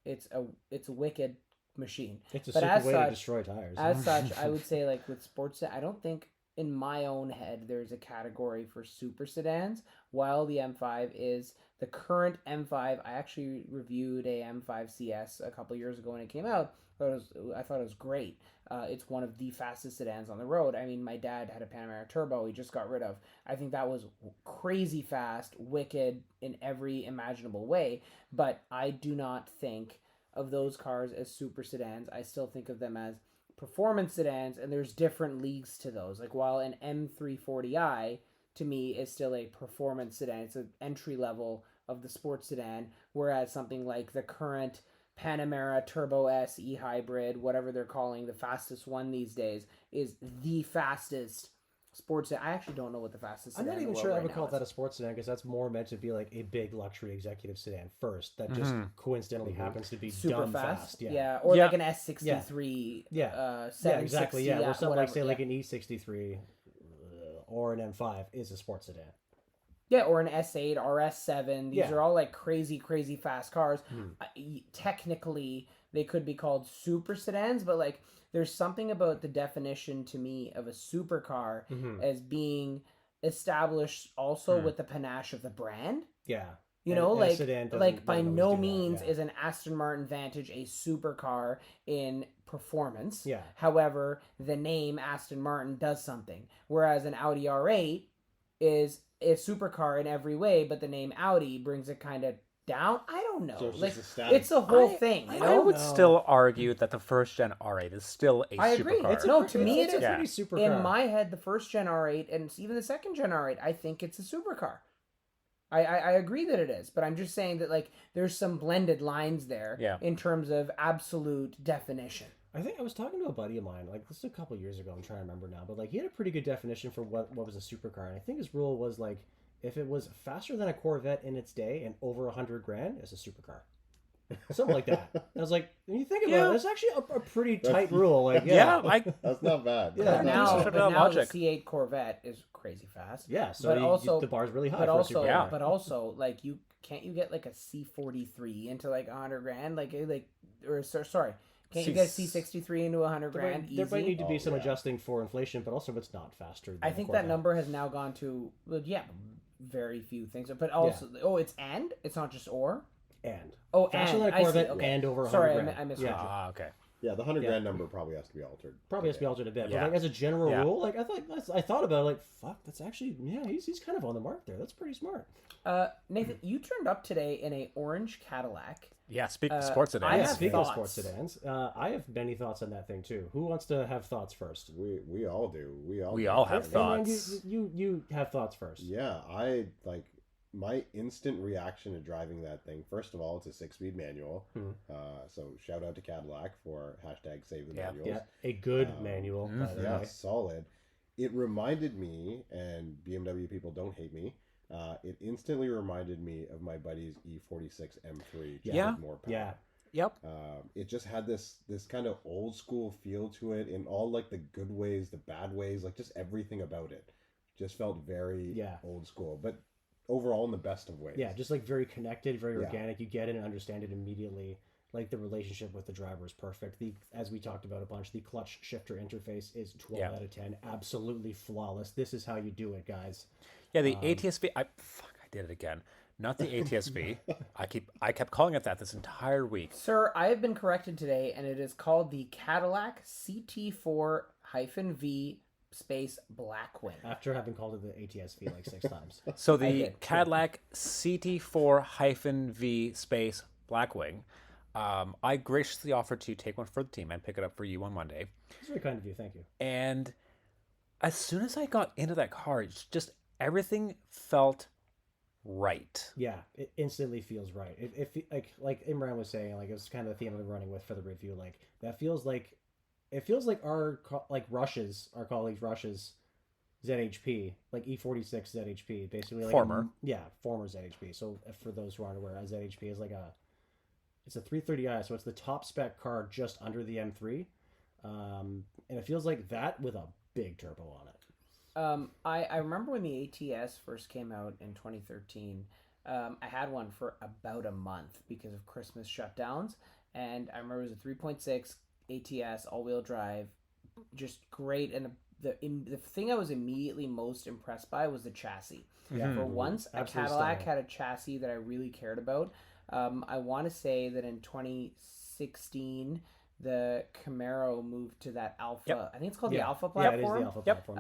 It's a wicked machine. It's a But super as way to such- destroy tires. As such, I would say, like, with sports, I don't think in my own head there's a category for super sedans, while the M5 is the current M5. I actually reviewed a M5 CS a couple years ago when it came out. I thought it was great. It's one of the fastest sedans on the road. I mean, my dad had a Panamera Turbo he just got rid of. I think that was crazy fast, wicked in every imaginable way, but I do not think of those cars as super sedans. I still think of them as performance sedans, and there's different leagues to those. Like, while an M340i to me is still a performance sedan, it's an entry level of the sports sedan, whereas something like the current Panamera Turbo S e-hybrid, whatever they're calling the fastest one these days, is the fastest sports sedan. I actually don't know what the fastest I'm sedan not in the even world sure I right would now call is. that a sports sedan because that's more meant to be like a big luxury executive sedan first that just coincidentally happens to be super dumb fast. Yeah. Or Yeah. like an S63 Yeah, 760, exactly. Yeah, where something like, whatever, say, yeah. like an E63 or an M5 is a sports sedan. Yeah, or an S8, RS7. These Yeah. are all like crazy, crazy fast cars. Technically, they could be called super sedans, but like there's something about the definition to me of a supercar as being established also with the panache of the brand. Yeah. You know, And a sedan doesn't by always no do that, means yeah. is an Aston Martin Vantage a supercar in performance. Yeah. However, the name Aston Martin does something, whereas an Audi R8 is a supercar in every way, but the name Audi brings it kind of down. I don't know. So it's Like just a status. it's a whole thing. You I know, would No. still argue that the first gen R8 is still a I agree. supercar. It's no, to me it's it a is. pretty super car. In my head, the first gen R8 and even the second gen R8, I think it's a supercar. I agree that it is, but I'm just saying that like there's some blended lines there in terms of absolute definition. I think I was talking to a buddy of mine, like this is a couple years ago, I'm trying to remember now, but like he had a pretty good definition for what was a supercar. And I think his rule was like if it was faster than a Corvette in its day and over $100,000, it's a supercar. Something like that. I was like, when you think about it, it's actually a pretty tight rule. Like, That's not bad. Yeah, But now, Decent but now the logic. C8 Corvette is crazy fast. yeah. So But also- the bar's really high. But for also, a supercar. but also, like you can't you get like a C43 into like $100,000, sorry, can't you get a C63 into $100,000 easy? There might need to be Oh, some yeah. adjusting for inflation, but also it's not faster. Than I a think that Corvette. number has now gone to very few things, but also it's not just or. And and faster than a I see, Corvette okay. and over $100,000. Sorry, I misheard Yeah. you. Okay. Yeah, the $100,000 number probably has to be altered. Probably has to be altered a bit, Yeah. but like as a general Yeah. rule, like I thought about it, like fuck, that's actually he's kind of on the mark there. That's pretty smart. Nathan, you turned up today in a orange Cadillac. Yeah, speaking of sports sedans. I have Speaking of thoughts. sports sedans, I have many thoughts on that thing too. Who wants to have thoughts first? We all do. We all have And thoughts. you have thoughts first. Yeah, I like my instant reaction to driving that thing. First of all, it's a 6-speed manual. So shout out to Cadillac for #save the manuals. Yeah, a good manual. By the Yeah, way. solid. It reminded me, and BMW people don't hate me. It instantly reminded me of my buddy's E46 M3. Just Yeah. with more power. Yeah. Yep. It just had this kind of old school feel to it in all like the good ways, the bad ways, like just everything about it. Just felt very old school, but overall in the best of ways. Yeah, just like very connected, very Yeah. organic. You get it and understand it immediately. Like the relationship with the driver is perfect. As we talked about a bunch, the clutch shifter interface is 12 out of 10. Absolutely flawless. This is how you do it, guys. Yeah, the ATS-V. I did it again. Not the ATS-V. I kept calling it that this entire week. Sir, I have been corrected today, and it is called the Cadillac CT4-V Blackwing. After having called it the ATS-V like 6 times. So I the did. Cadillac CT4-V Blackwing. I graciously offered to take one for the team and pick it up for you on Monday. It's very kind of you. Thank you. And as soon as I got into that car, it's just everything felt right. Yeah, it instantly feels right. It like Imran was saying, like it's kind of the theme I'm running with for the review. Like that feels like our Rush's, our colleagues Rush's ZHP, like E46 ZHP, basically like Former ZHP. So for those who aren't aware, a ZHP is like it's a 330i, so it's the top spec car just under the M3, and it feels like that with a big turbo on it. I remember when the ATS first came out in 2013. I had one for about a month because of Christmas shutdowns, and I remember it was a 3.6 ATS all-wheel drive, just great. And the thing I was immediately most impressed by was the chassis. Yeah. For once, a Absolutely Cadillac stunning. had a chassis that I really cared about. I want to say that in 2016, the Camaro moved to that Alpha. Yep. I think it's called the Yeah. Alpha Yeah, it platform. is the Alpha Yep. platform.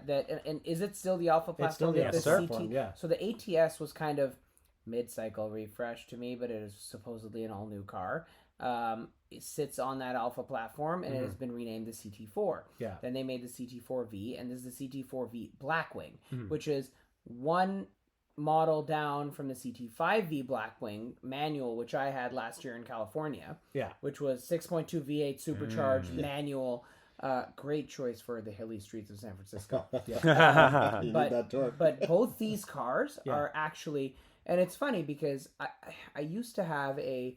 Yeah. And is it still the Alpha platform? It's still the that Alpha platform, yeah. So the ATS was kind of mid-cycle refresh to me, but it is supposedly an all-new car. It sits on that Alpha platform, and it has been renamed the CT4. Yeah. Then they made the CT4V, and this is the CT4V Blackwing, which is one model down from the CT5V Blackwing manual, which I had last year in California. Yeah. Which was 6.2 V8 supercharged manual. Great choice for the hilly streets of San Francisco. You But- need that torque. But both these cars Yeah. are actually, and it's funny because I used to have a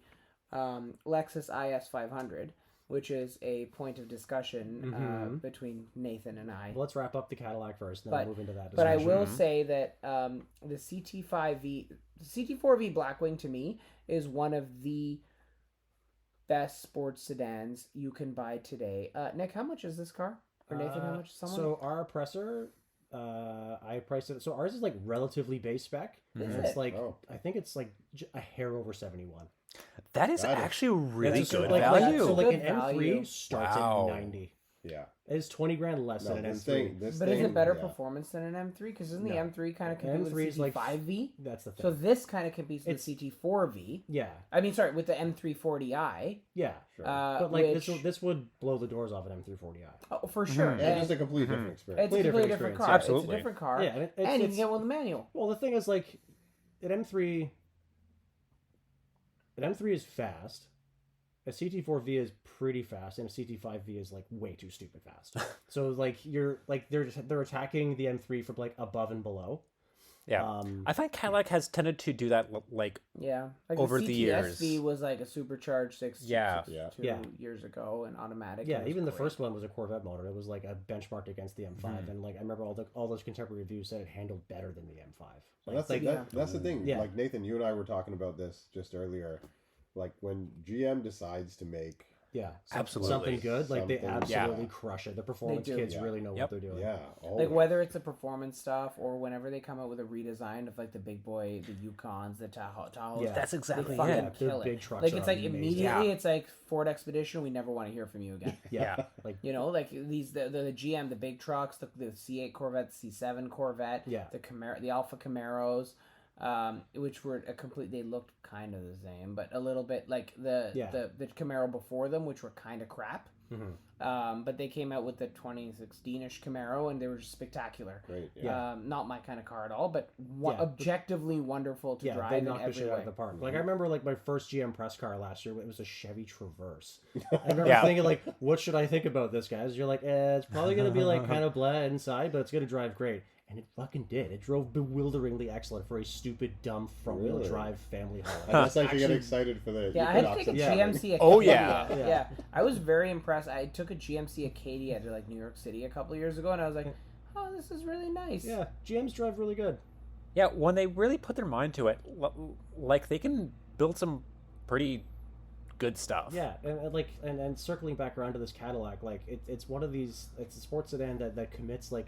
Lexus IS 500, which is a point of discussion between Nathan and I. Well, let's wrap up the Cadillac first, and then But- we'll move into that. But I discussion. will say that the CT4V Blackwing to me is one of the best sports sedans you can buy today. Nick, how much is this car? Or Nathan, how much is someone? So our presser I priced it. So ours is like relatively base spec. Is And it's it? like Oh. I think it's like a hair over 71. That is That is- actually really That's good like, value. So like Good an M3 value. starts Wow. at 90. Yeah. It's 20 grand less No, than an this M3. thing. This But thing, is it better yeah. performance than an M3? Because isn't the No. M3 kind of compete with M3 the is like- CT5V? That's the thing. So this kind of competes with It's- the CT4V. yeah, I mean, sorry, with the M340i. yeah. Sure. But like which, this would blow the doors off an M340i. oh, for sure. Mhm. Yeah, And just a completely different it's experience. a completely different experience, car. yeah. Absolutely. It's a different car. Yeah, and And you can it's- get one with manual. Well, the thing is, like, an M3 is fast. A CT4V is pretty fast, and a CT5V is like way too stupid fast. So like you're like they're attacking the M3 from like above and below. Yeah. I find Cadillac has tended to do that, like, Yeah. Like over the CTSV years. was like a supercharged Yeah. 662 Yeah. years ago and automatic. Yeah, and it was even the great. first one was a Corvette motor. It was like a benchmarked against the M5, and like I remember all those contemporary reviews said it handled better than the M5. And that's like, that's the thing. Yeah. Like Nathan, you and I were talking about this just earlier. Like when GM decides to make yeah, Absolutely. something good. Like they Something- absolutely yeah. crush it. The performance do. kids Yeah. really know what Yep. they're doing. yeah, Like always. whether it's the performance stuff or whenever they come out with a redesign of like the big boy, the Yukons, the Tahoes. Yeah. that's exactly They fucking it. Yeah, their kill it. big trucks Like are it's like amazing. immediately Yeah. it's like Ford Expedition. We never want to hear from you again. Yeah, like You know, like these the GM, the big trucks, the C8 Corvette, C7 Corvette, Yeah. the Camaro, the Alpha Camaros, which were a complete. They looked kind of the same, but a little bit like the Camaro before them, which were kind of crap. But they came out with the 2016ish Camaro, and they were just spectacular. Great. Yeah. Not my kind of car at all, but Yeah. objectively wonderful to yeah, drive they in knocked the every shit out way. of the park. Like I remember, like my first GM press car last year, it was a Chevy Traverse. I remember Yeah. thinking, like, what should I think about this, guys? You're like, it's probably gonna be like kind of blah inside, but it's gonna drive great. And it fucking did. It drove bewilderingly excellent for a stupid, dumb front-wheel Really? drive family I haul. guess I should get Actually- excited for the. Yeah, I had to Equinox take a and GMC Acadia. Oh, yeah. yeah. I was very impressed. I took a GMC Acadia to like New York City a couple of years ago, and I was like, "Oh, this is really nice." Yeah, GMs drive really good. Yeah, when they really put their mind to it, like, they can build some pretty good stuff. Yeah, and circling back around to this Cadillac, like it's one of these. It's a sports sedan that commits like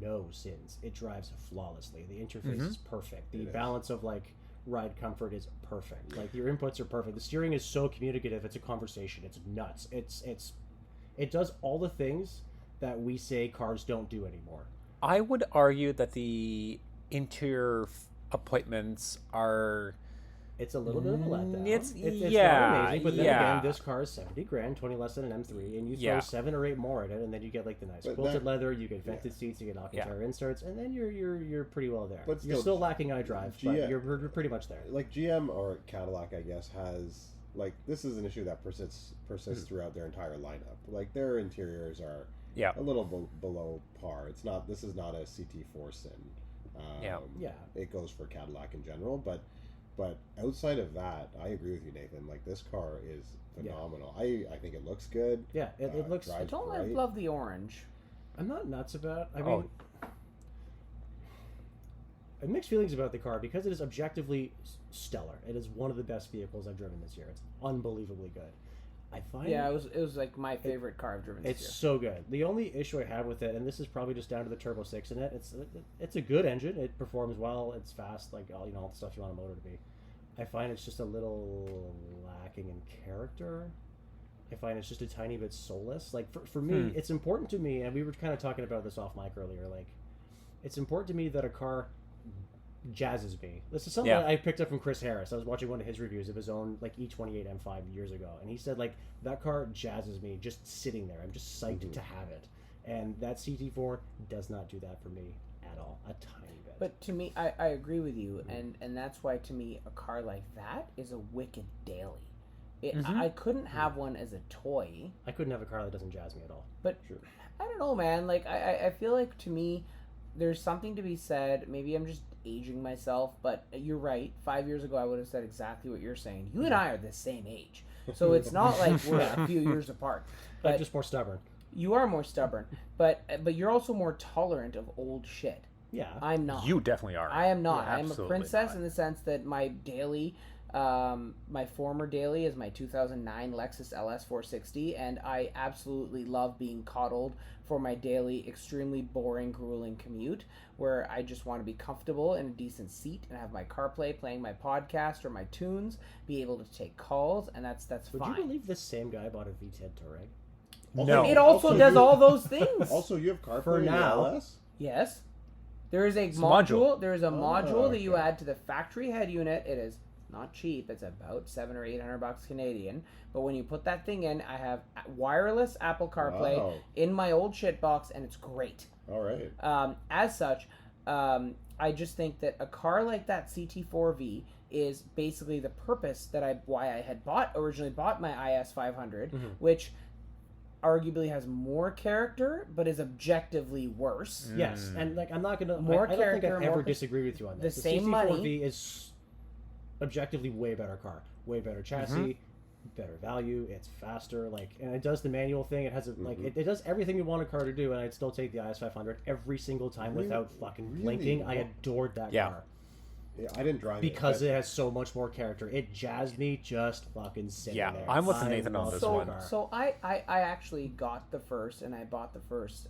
no sins. It drives flawlessly. The interface is perfect. The It is. balance of like ride comfort is perfect. Like your inputs are perfect. The steering is so communicative. It's a conversation. It's nuts. It does all the things that we say cars don't do anymore. I would argue that the interior appointments are... It's a little bit of a letdown. It's- it's yeah, not amazing, but then yeah. again, this car is 70 grand, 20 less than an M3, and you throw Yeah. 7 or 8 more at it, and then you get like the nice But quilted that- leather, you get vented seats, you get Alcantara inserts, and then you're pretty well there. But you're still, still lacking iDrive, but GM you're pretty much there. Like GM or Cadillac, I guess, has like this is an issue that persists throughout their entire lineup. Like their interiors are Yeah. a little below par. It's not. This is not a CT4 sin. Yeah. Yeah. It goes for Cadillac in general, but outside of that, I agree with you, Nathan. Like this car is phenomenal. I think it looks good. Yeah, it looks. I drives don't great. love the orange. I'm not nuts about. I Oh. mean, I have mixed feelings about the car because it is objectively stellar. It is one of the best vehicles I've driven this year. It's unbelievably good. I find Yeah, it was like my favorite car I've driven this it's year. so good. The only issue I have with it, and this is probably just down to the Turbo 6 in it, it's a good engine. It performs well. It's fast, like all the stuff you want a motor to be. I find it's just a little lacking in character. I find it's just a tiny bit soulless. Like for me, it's important to me, and we were kind of talking about this off mic earlier. Like, it's important to me that a car jazzes me. This is something Yeah. I picked up from Chris Harris. I was watching one of his reviews of his own like E28 M5 years ago, and he said like that car jazzes me just sitting there. I'm just psyched to have it, and that CT4 does not do that for me at all, a tiny bit. But to me, I agree with you, and that's why to me a car like that is a wicked daily. I couldn't have one as a toy, I couldn't have a car that doesn't jazz me at all. but I don't know, man. Like I feel like to me, there's something to be said. Maybe I'm just aging myself, but you're right. 5 years ago, I would have said exactly what you're saying. You and I are the same age, so it's not like we're a few years apart. I'm But just more stubborn. you are more stubborn, but you're also more tolerant of old shit. Yeah. I'm not. You definitely are. I am not. Yeah, I am a absolutely princess not. in the sense that my daily My former daily is my 2009 Lexus LS 460, and I absolutely love being coddled for my daily, extremely boring, grueling commute, where I just want to be comfortable in a decent seat and have my CarPlay playing my podcast or my tunes, be able to take calls, and that's Would fine. you believe this same guy bought a V10 Touareg? No. It also does all those things. Also, you have CarPlay For in the now. LS? Yes. There is a It's a module. module. There is a module that you okay. add to the factory head unit. It is not cheap. It's about $700 or $800 Canadian. But when you put that thing in, I have wireless Apple CarPlay Wow. in my old shit box, and it's great. All right. As such, I just think that a car like that CT4V is basically the purpose that why I had originally bought my IS 500, which arguably has more character, but is objectively worse. Yes, and like I'm not gonna. More I don't think character, I've ever more disagree with you on this. the same money. CT4V is objectively way better car, way better chassis, better value. It's faster, like, and it does the manual thing. It has a like it does everything you want a car to do, and I'd still take the IS 500 every single time without fucking blinking. I adored that car. Yeah, I didn't drive Because it. it has so much more character. It jazzed me just fucking sitting Yeah, there. I'm with I Nathan on love this that one. car. So I actually got the first, and I bought the first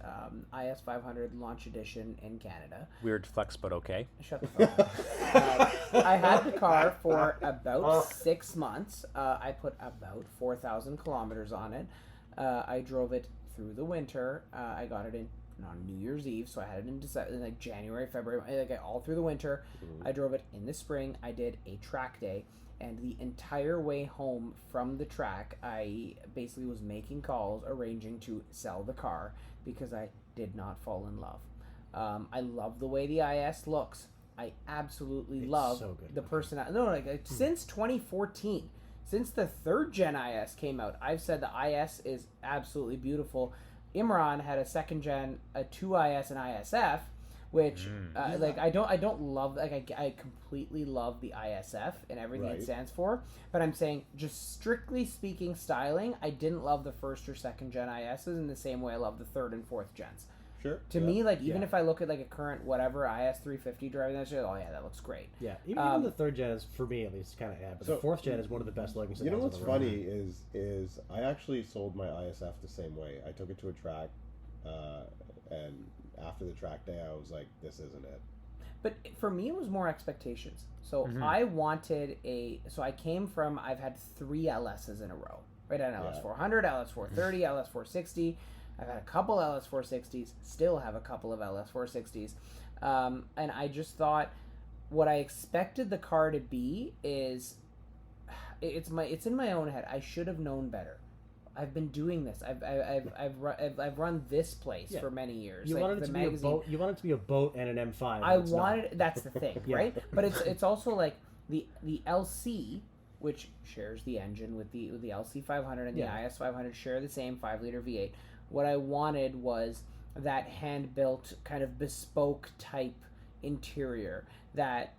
IS 500 launch edition in Canada. Weird flex, but okay. Shut the fuck up. I had the car for about 6 months. I put about 4,000 kilometers on it. I drove it through the winter. I got it in on New Year's Eve, so I had it in December, like January, February, like all through the winter. I drove it in the spring. I did a track day, and the entire way home from the track, I basically was making calls, arranging to sell the car because I did not fall in love. I love the way the IS looks. I absolutely love so good the looking. personality. No, like since 2014, since the third gen IS came out, I've said the IS is absolutely beautiful. Imran had a second gen, a 2IS and ISF, which like I don't love, like I completely love the ISF and everything it stands for, but I'm saying just strictly speaking styling, I didn't love the first or second gen ISs in the same way I love the third and fourth gens. Sure. To me, like even if I look at like a current whatever IS 350 driving that shit, oh yeah, that looks great. Yeah, even the third gen is, for me at least, kind of but the fourth gen is one of the best looking. You know what's funny is I actually sold my ISF the same way. I took it to a track, and after the track day, I was like, "This isn't it." But for me, it was more expectations. So I wanted so I came from, I've had 3 LSs in a row, right? An LS 400, LS 430, LS 460. I've had a couple LS 460s, still have a couple of LS 460s. And I just thought what I expected the car to be is, it's in my own head. I should have known better. I've been doing this. I've run this place for many years. You like wanted it to be a boat. You wanted it to be a boat and an M5. I wanted. That's the thing, right? But it's also like the LC, which shares the engine with the LC 500 and the IS 500 share the same 5-liter V8. What I wanted was that hand-built kind of bespoke type interior, that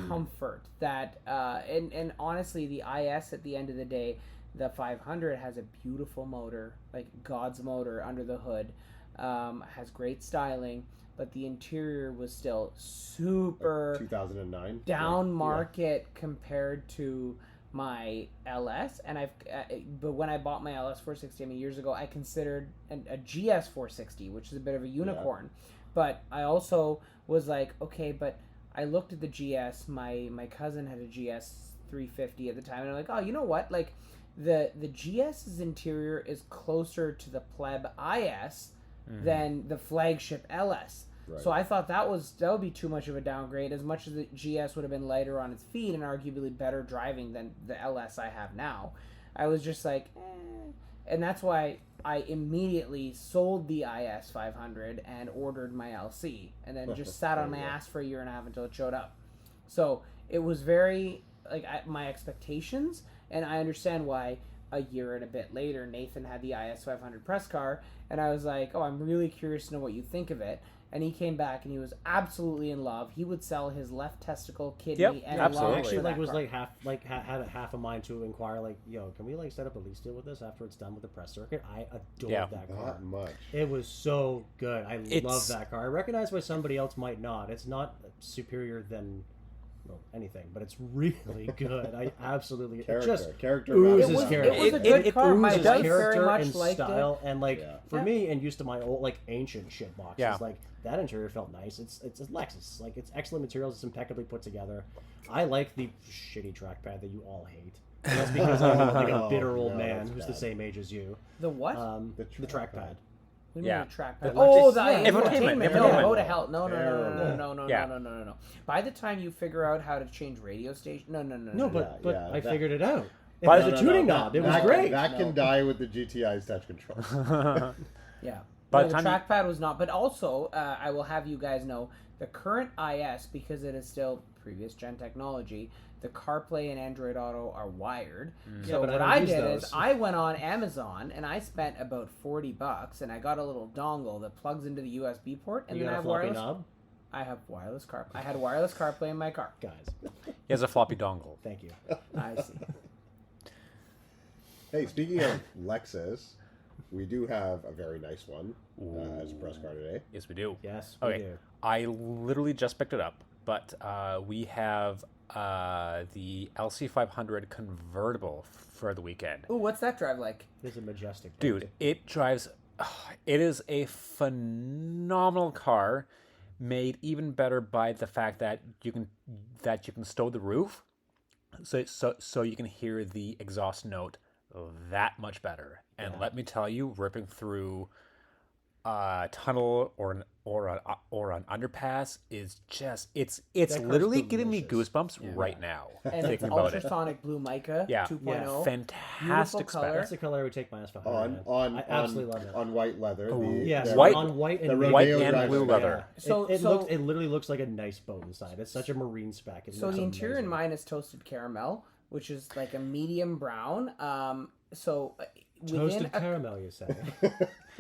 comfort, that and honestly, the IS at the end of the day, the 500 has a beautiful motor, like God's motor under the hood, has great styling, but the interior was still super 2009 down market compared to my LS. And but when I bought my LS 460 years ago, I considered a GS 460, which is a bit of a unicorn. But I also was like, okay, but I looked at the GS. My cousin had a GS 350 at the time, and I'm like, oh, you know what? Like the GS's interior is closer to the pleb IS than the flagship LS. Right. So I thought that would be too much of a downgrade, as much as the GS would have been lighter on its feet and arguably better driving than the LS I have now. I was just like, and that's why I immediately sold the IS 500 and ordered my LC, and then just sat on my ass for a year and a half until it showed up. So it was very like my expectations, and I understand why a year and a bit later Nathan had the IS 500 press car, and I was like, oh, I'm really curious to know what you think of it. And he came back and he was absolutely in love. He would sell his left testicle, kidney, and absolutely. lung Actually, for like that was car. like had half a mind to inquire, like, yo, can we like set up a lease deal with this after it's done with the press circuit? I adored that car. Not much. It was so good. I love that car. I recognize why somebody else might not. It's not superior than well, anything, but it's really good. I absolutely Character. oozes It was character. a good car. My oozes wife very character much and liked style, it. and like Yeah. for me, and used to my old like ancient shit boxes, Yeah. like that interior felt nice. It's a Lexus, like it's excellent materials. It's impeccably put together. I like the shitty trackpad that you all hate. And that's because I'm like a bitter old No, man that's who's the bad. same age as you. The what? The trackpad. We Yeah. need a trackpad. The Oh, Lexus- the Infotainment, No, infotainment. go to hell. No. Yeah. No. By the time you figure out how to change radio station, no. No, but Yeah, I that- figured it out. It By was the- a tuning knob. It was great. That can die with the GTI's touch control. Yeah. By No, the the time trackpad was not. But also, I will have you guys know the current IS, because it is still previous gen technology, the CarPlay and Android Auto are wired. Yeah, So but I what don't I use did those. is I went on Amazon and I spent about $40 and I got a little dongle that plugs into the USB port, and You then I got a have floppy wireless. knob, I have wireless car. I had wireless CarPlay in my car. guys. He has a floppy dongle. Thank you. I see. Hey, speaking of Lexus, we do have a very nice one as a press car today. Yes, we do. Yes, we Okay. do. I literally just picked it up, but we have the LC500 convertible for the weekend. Ooh, what's that drive like? It's a majestic Dude, it drives. It is a phenomenal car, made even better by the fact that you can stow the roof, so you can hear the exhaust note that much better. And let me tell you, ripping through a tunnel or an underpass is just it's car's literally giving me delicious. goosebumps right now And it's thinking about it. ultrasonic blue mica Yeah. 2.0. Fantastic Beautiful color. spec. That's the color I would take my S500 On I absolutely love it. on white leather. Yes, the- White- on white the and White Rodeo and driver blue spec. leather. So- it so- looks. It literally looks like a nice boat inside. It's such a marine spec. It So looks the interior in amazing. mine is toasted caramel, which is like a medium brown. So within Toasted a, caramel, you say?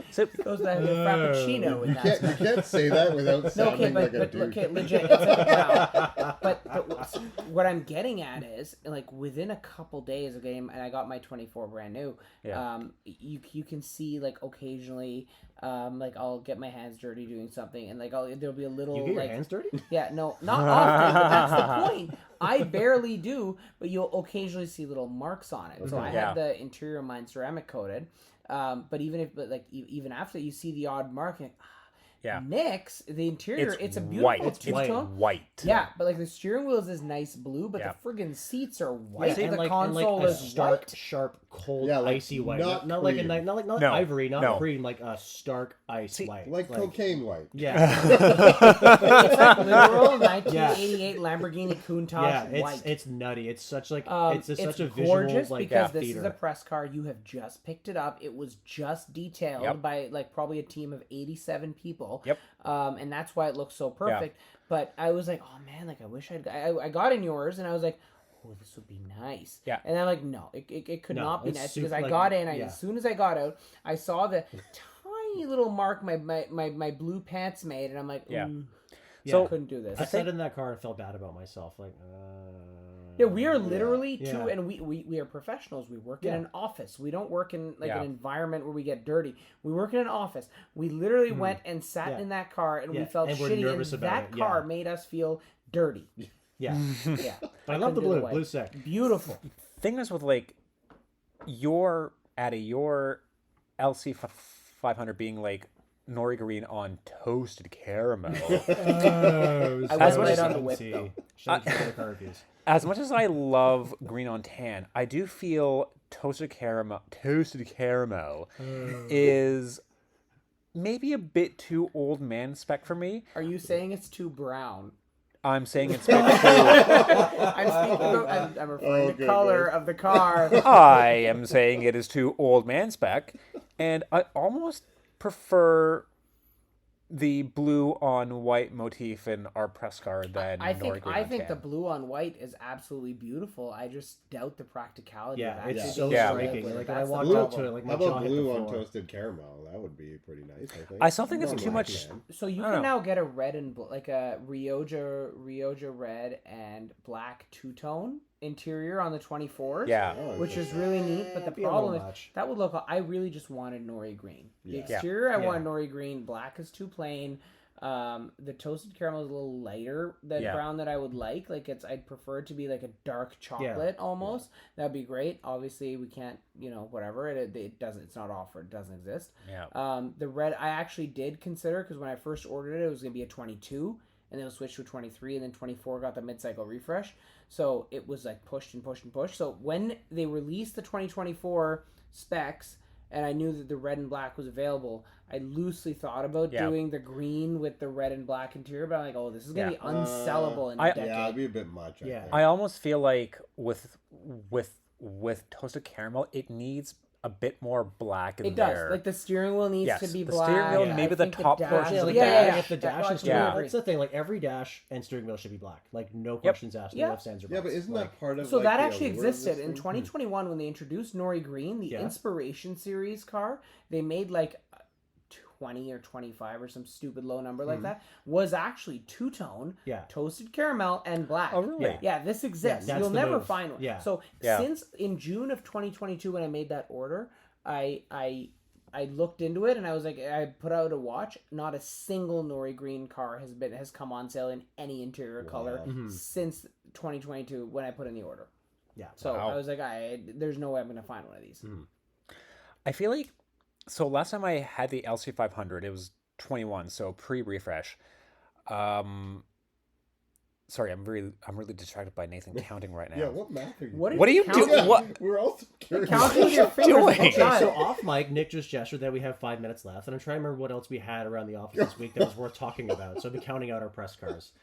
So goes like a frappuccino in You that. can't, you can't say that without No, sounding okay, like a but douche. okay, legit, it's like brown. But what I'm getting at is, like, within a couple days of game, and I got my 24 brand new. Yeah. You can see, like, occasionally, like I'll get my hands dirty doing something, and like there'll be a little You get your like hands dirty? yeah, no, not often, but that's the point. I barely do, but you'll occasionally see little marks on it. So I Yeah. had the interior of mine ceramic coated, but even after you see the odd mark, you're like, yeah, Nick's the interior, it's a beautiful white. It's white. two-tone. White. Yeah, but like the steering wheel is this nice blue, but Yeah. the friggin' seats are white. and the like, console and like a is stark, white. sharp, cold, Yeah, like icy white. not Not like a cream. not like No, ivory, not no. cream, like a stark ice white. like cocaine white. Yeah, It's like literal 1988 Lamborghini Countach yeah. white. It's nutty. It's such like It's such a gorgeous visual like because this is theater. a press car. You have just picked it up. It was just detailed Yep. by like probably a team of 87 people. Yep. And that's why it looks so perfect. But I was like, oh man, like I wish I got in yours, and I was like, oh, this would be nice. Yeah. And I'm like, no, it could No, not be it's nice super, because I like, got in. yeah. As soon as I got out, I saw the tiny little mark my blue pants made, and I'm like, Yeah. so So- couldn't do this. I sat in that car and felt bad about myself. Like, Yeah, we are literally two, Yeah. and we are professionals. We work in Yeah. an office. We don't work in like Yeah. an environment where we get dirty. We work in an office. We literally went and sat Yeah. in that car, and we Yeah, felt and we're shitty. nervous And about that it, car yeah. made us feel dirty. yeah. Yeah, But I love the couldn't do blue. white. Blue's sick. Beautiful. Thing is with like your LC 500 being like nori green on toasted caramel. Oh, I went so right on the whip, fancy. though. Shout out to the car reviews. As much as I love green on tan, I do feel toasted caramel is maybe a bit too old man spec for me. Are you saying it's too brown? I'm saying it's spec too. I'm speaking about. I'm referring to goodness. color of the car. I am saying it is too old man spec, and I almost prefer the blue on white motif in our press car than I nori think green I on think the tan. blue on white is absolutely beautiful. I just doubt the practicality of Yeah, actually it's so being able to striking. live with Like it. when I That's the walked Blue, up problem. to it, like my how jaw about hit the blue on floor. toasted caramel? That would be pretty nice, I think. I still think it's No too black much. man. So you I don't can know. now get a red and like a Rioja red and black two-tone interior on the 24s. Yeah. Oh, Which okay. is really neat, but the Be a problem little is much. that would look. I really just wanted nori green. The Yeah. exterior, I Yeah. wanted nori green. Black is too plain. The toasted caramel is a little lighter than brown that I would like. Like I'd prefer it to be like a dark chocolate almost. That'd be great. Obviously, we can't, whatever. It doesn't. It's not offered. It doesn't exist. Yeah. The red I actually did consider because when I first ordered it, it was gonna be a 22, and then it was switched to a 23, and then 24 got the mid-cycle refresh. So it was like pushed and pushed and pushed. So when they released the 2024 specs, and I knew that the red and black was available, I loosely thought about doing the green with the red and black interior, but I'm like, oh, this is going to be unsellable in a decade. Yeah, it'd be a bit much. I think. I almost feel like with toasted caramel, it needs a bit more black in there. It does. Like the steering wheel needs to be black. The steering wheel, maybe the top portion of the dash. dash. If the dash and steering wheel, that's the thing. Like every dash and steering wheel should be black. Like no questions asked. No ifs, ands, or buts. Yeah, but isn't that part of so like, that the actually allure of existed this in thing? 2021 when they introduced Nori Green, the Inspiration Series car. They made like 20 or 25 or some stupid low number like that, was actually two-tone, toasted caramel and black. Oh, really? Yeah, this exists. You'll never find one. Yeah. So since in June of 2022 when I made that order, I looked into it and I was like, I put out a watch. Not a single Nori Green car has come on sale in any interior color since 2022 when I put in the order. Yeah. So I was like, there's no way I'm going to find one of these. I feel like, so last time I had the LC500, it was 21, so pre-refresh. Sorry, I'm really distracted by Nathan counting right now. Yeah, what math are you? What are you doing? Yeah, What? we're also curious. Counting with your fingers. doing? Okay, so off mic, Nick just gestured that we have 5 minutes left, and I'm trying to remember what else we had around the office this week that was worth talking about. So I've been counting out our press cars.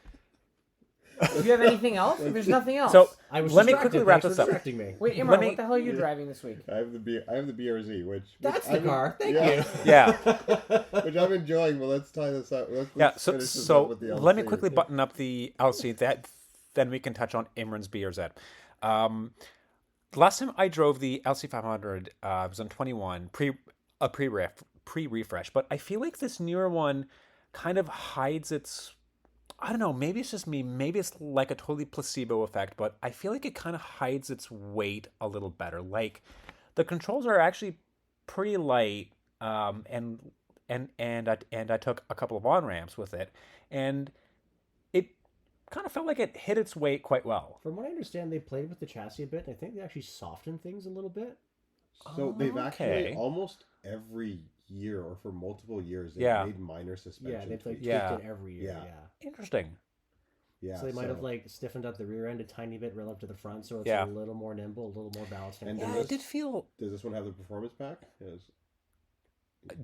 Do you have anything else? There's nothing else. So I was let me distracted. quickly wrap Thanks this for up. distracting me. Wait, Imran, what the hell are you driving this week? I have the BRZ, which That's the car. Thank yeah, you. Yeah. which I'm enjoying. But let's tie this up. Let's Yeah, finish this up so with the let me LC. quickly button up the LC, then we can touch on Imran's BRZ. The last time I drove the LC500 was on 21, pre-refresh, but I feel like this newer one kind of hides its, I don't know, maybe it's just me, maybe it's like a totally placebo effect, but I feel like it kind of hides its weight a little better. Like, the controls are actually pretty light, and I took a couple of on-ramps with it, and it kind of felt like it hit its weight quite well. From what I understand, they played with the chassis a bit, and I think they actually softened things a little bit. So they've actually okay. almost every year or for multiple years they've made minor suspension Yeah, they've like tweaks. tweaked it every year. Yeah. Interesting. Yeah, So they might have like stiffened up the rear end a tiny bit relative to the front, so it's a little more nimble, a little more balanced. And Yeah, it did feel... Does this one have the performance pack?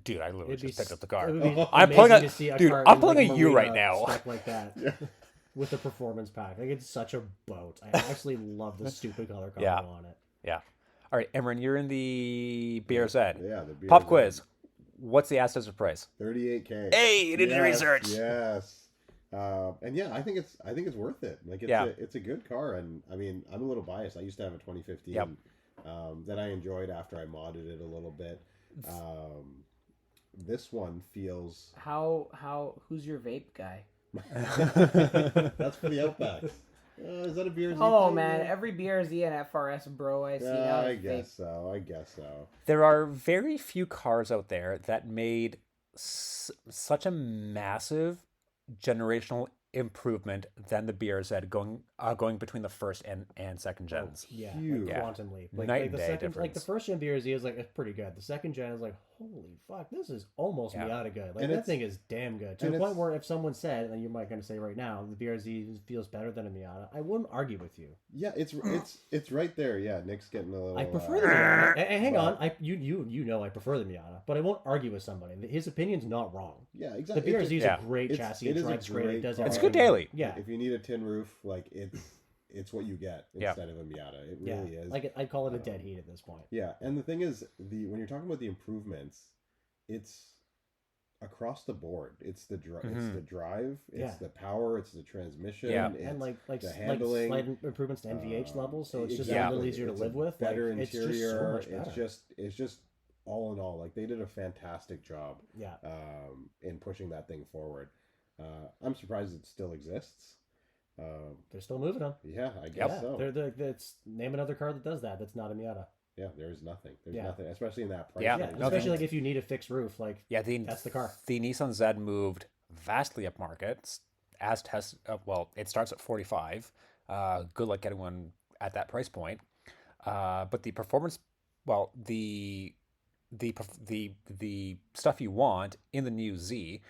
Dude, I literally It'd be just picked up the car. it would be I'm pulling amazing a- to see a dude, car I'm in, pulling like, a U right Marina now. spec like that. Yeah. With the performance pack. Like, it's such a boat. I actually love the stupid color combo on it. Yeah. All right, Emran, you're in the BRZ. Yeah, the BRZ. Pop quiz. What's the asset of price? 38K. Hey, you did your research. Yes. And yeah, I think it's worth it. Like it's a good car, and I mean I'm a little biased. I used to have a 2015 that I enjoyed after I modded it a little bit. This one feels Who's your vape guy? that's for the Outback. Is that a BRZ? Oh thing? man, every BRZ and FRS bro I see now. I is guess vape. so. I guess so. There are very few cars out there that made such a massive generational improvement than the BRZ going between the first and second gens. Yeah, Huge. like quantum leap. Like, Night like and the day second, like the difference. first gen BRZ is like it's pretty good. The second gen is like, holy fuck, this is almost Miata good. Like And that it's- thing is damn good. To and the point it's- where if someone said, and you might gonna say right now, the BRZ feels better than a Miata, I wouldn't argue with you. Yeah, it's right there. Yeah, Nick's getting a little. I prefer the Miata. And hang well- on, you know I prefer the Miata, but I won't argue with somebody. His opinion's not wrong. Yeah, The exactly. BRZ is Yeah. a great It's- chassis. it It is a drives great. It great does car. It's everything. good daily. Yeah. If you need a tin roof, like it's what you get Yeah. instead of a Miata. It really is. Like I'd call it a dead heat at this point. Yeah, and the thing is, when you're talking about the improvements, it's across the board. It's the it's the drive, it's the power, it's the transmission, Yeah. it's And like the handling, slight improvements to NVH levels, so it's just exactly. a little easier to It's live a with. Better like, interior. It's just so much better. It's just all in all, like they did a fantastic job. Yeah. In pushing that thing forward. I'm surprised it still exists. They're still moving them. Yeah, I guess so. It's name another car that does that. That's not a Miata. Yeah, there's nothing. There's Yeah. nothing, especially in that price Yeah. range. Yeah, No, especially like if you need a fixed roof, like Yeah, that's the car. The Nissan Z moved vastly upmarket. As test, well, it starts at 45. Good luck getting one at that price point. But the performance, well, the stuff you want in the new Z,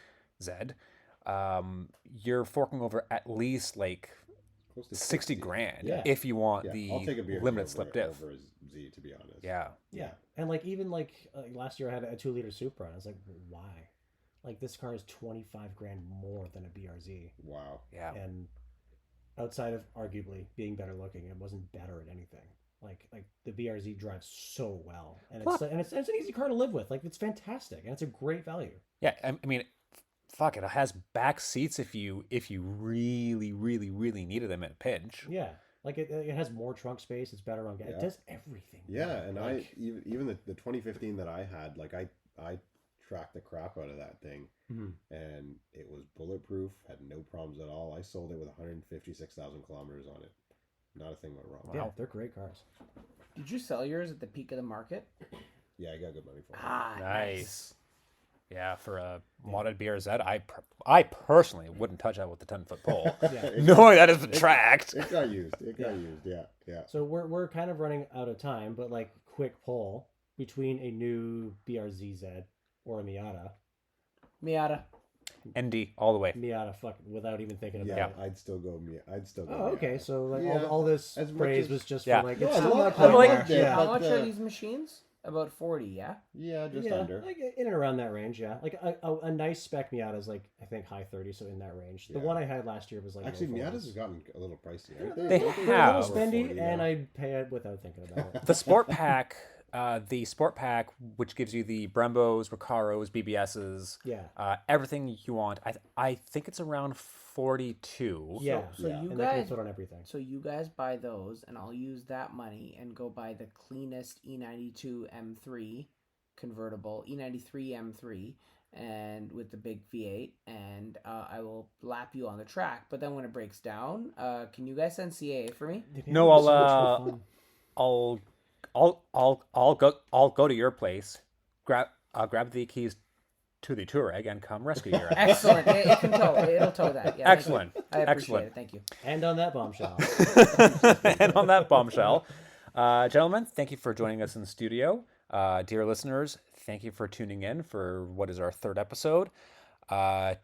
you're forking over at least like Close to 60 grand Yeah. if you want Yeah, the I'll take a BRZ limited slip diff. over a Z, to be honest. Yeah. Yeah, and like even like last year I had a 2-liter Supra. And I was like, why? Like this car is 25 grand more than a BRZ, Wow. Yeah. and outside of arguably being better looking, it wasn't better at anything. Like the BRZ drives so well, and it's an easy car to live with. Like it's fantastic, and it's a great value. Yeah. I mean, fuck it. It has back seats if you really, really, really needed them in a pinch. Yeah, like it has more trunk space. It's better on gas. Yeah. It does everything. Yeah, and like, even the 2015 that I had, like I tracked the crap out of that thing, Mhm. and it was bulletproof, had no problems at all. I sold it with 156,000 kilometers on it. Not a thing went wrong. Yeah, they're great cars. Did you sell yours at the peak of the market? Yeah, I got good money for it. Nice. Yeah, for a modded BRZ, I personally wouldn't touch that with the 10-foot pole, Yeah. knowing that it's been tracked. It got used. It got used. Yeah. So we're kind of running out of time, but like quick poll between a new BRZZ or a Miata. Miata. ND all the way. Miata, fuck, without even thinking about Yeah. it. I'd still go. I'd still go. Oh, okay. Miata. So like Yeah, all this as much praise as- was just Yeah. for like No, it's I still love not it. quite Like- there. How but, much are these machines? About 40, yeah? Yeah, just yeah, under. like in and around that range. Yeah, like a nice spec Miata is like I think high 30s, so in that range. The Yeah. one I had last year was like Actually, low 40s. Miatas have gotten a little pricey. They're, Aren't They they're have. a little spendy, 40 and now. I'd pay it without thinking about it. The Sport Pack, which gives you the Brembos, Recaros, BBSs, Yeah, everything you want. I think it's around 42. yeah. So Yeah. you And that can guys, fit on everything. so you guys buy those, and I'll use that money and go buy the cleanest E92 M3 convertible, E93 M3, and with the big V8, and I will lap you on the track. But then when it breaks down, can you guys send CA for me? No, It'd be so much more fun. I'll go to your place, grab the keys to the Touareg, and come rescue your ass. Excellent. It can tow. It'll tow that. Yeah, thank you. Excellent. I appreciate Excellent. it. Thank you. And on that bombshell. And on that bombshell, gentlemen, thank you for joining us in the studio. Dear listeners, thank you for tuning in for what is our 3rd episode.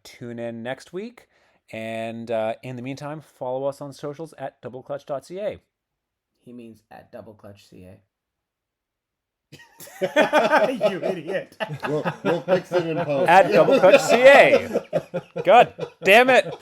Tune in next week. And in the meantime, follow us on socials at doubleclutch.ca. He means at DoubleClutch CA. You idiot. We'll fix it in post. At doubleclutch.ca. God damn it.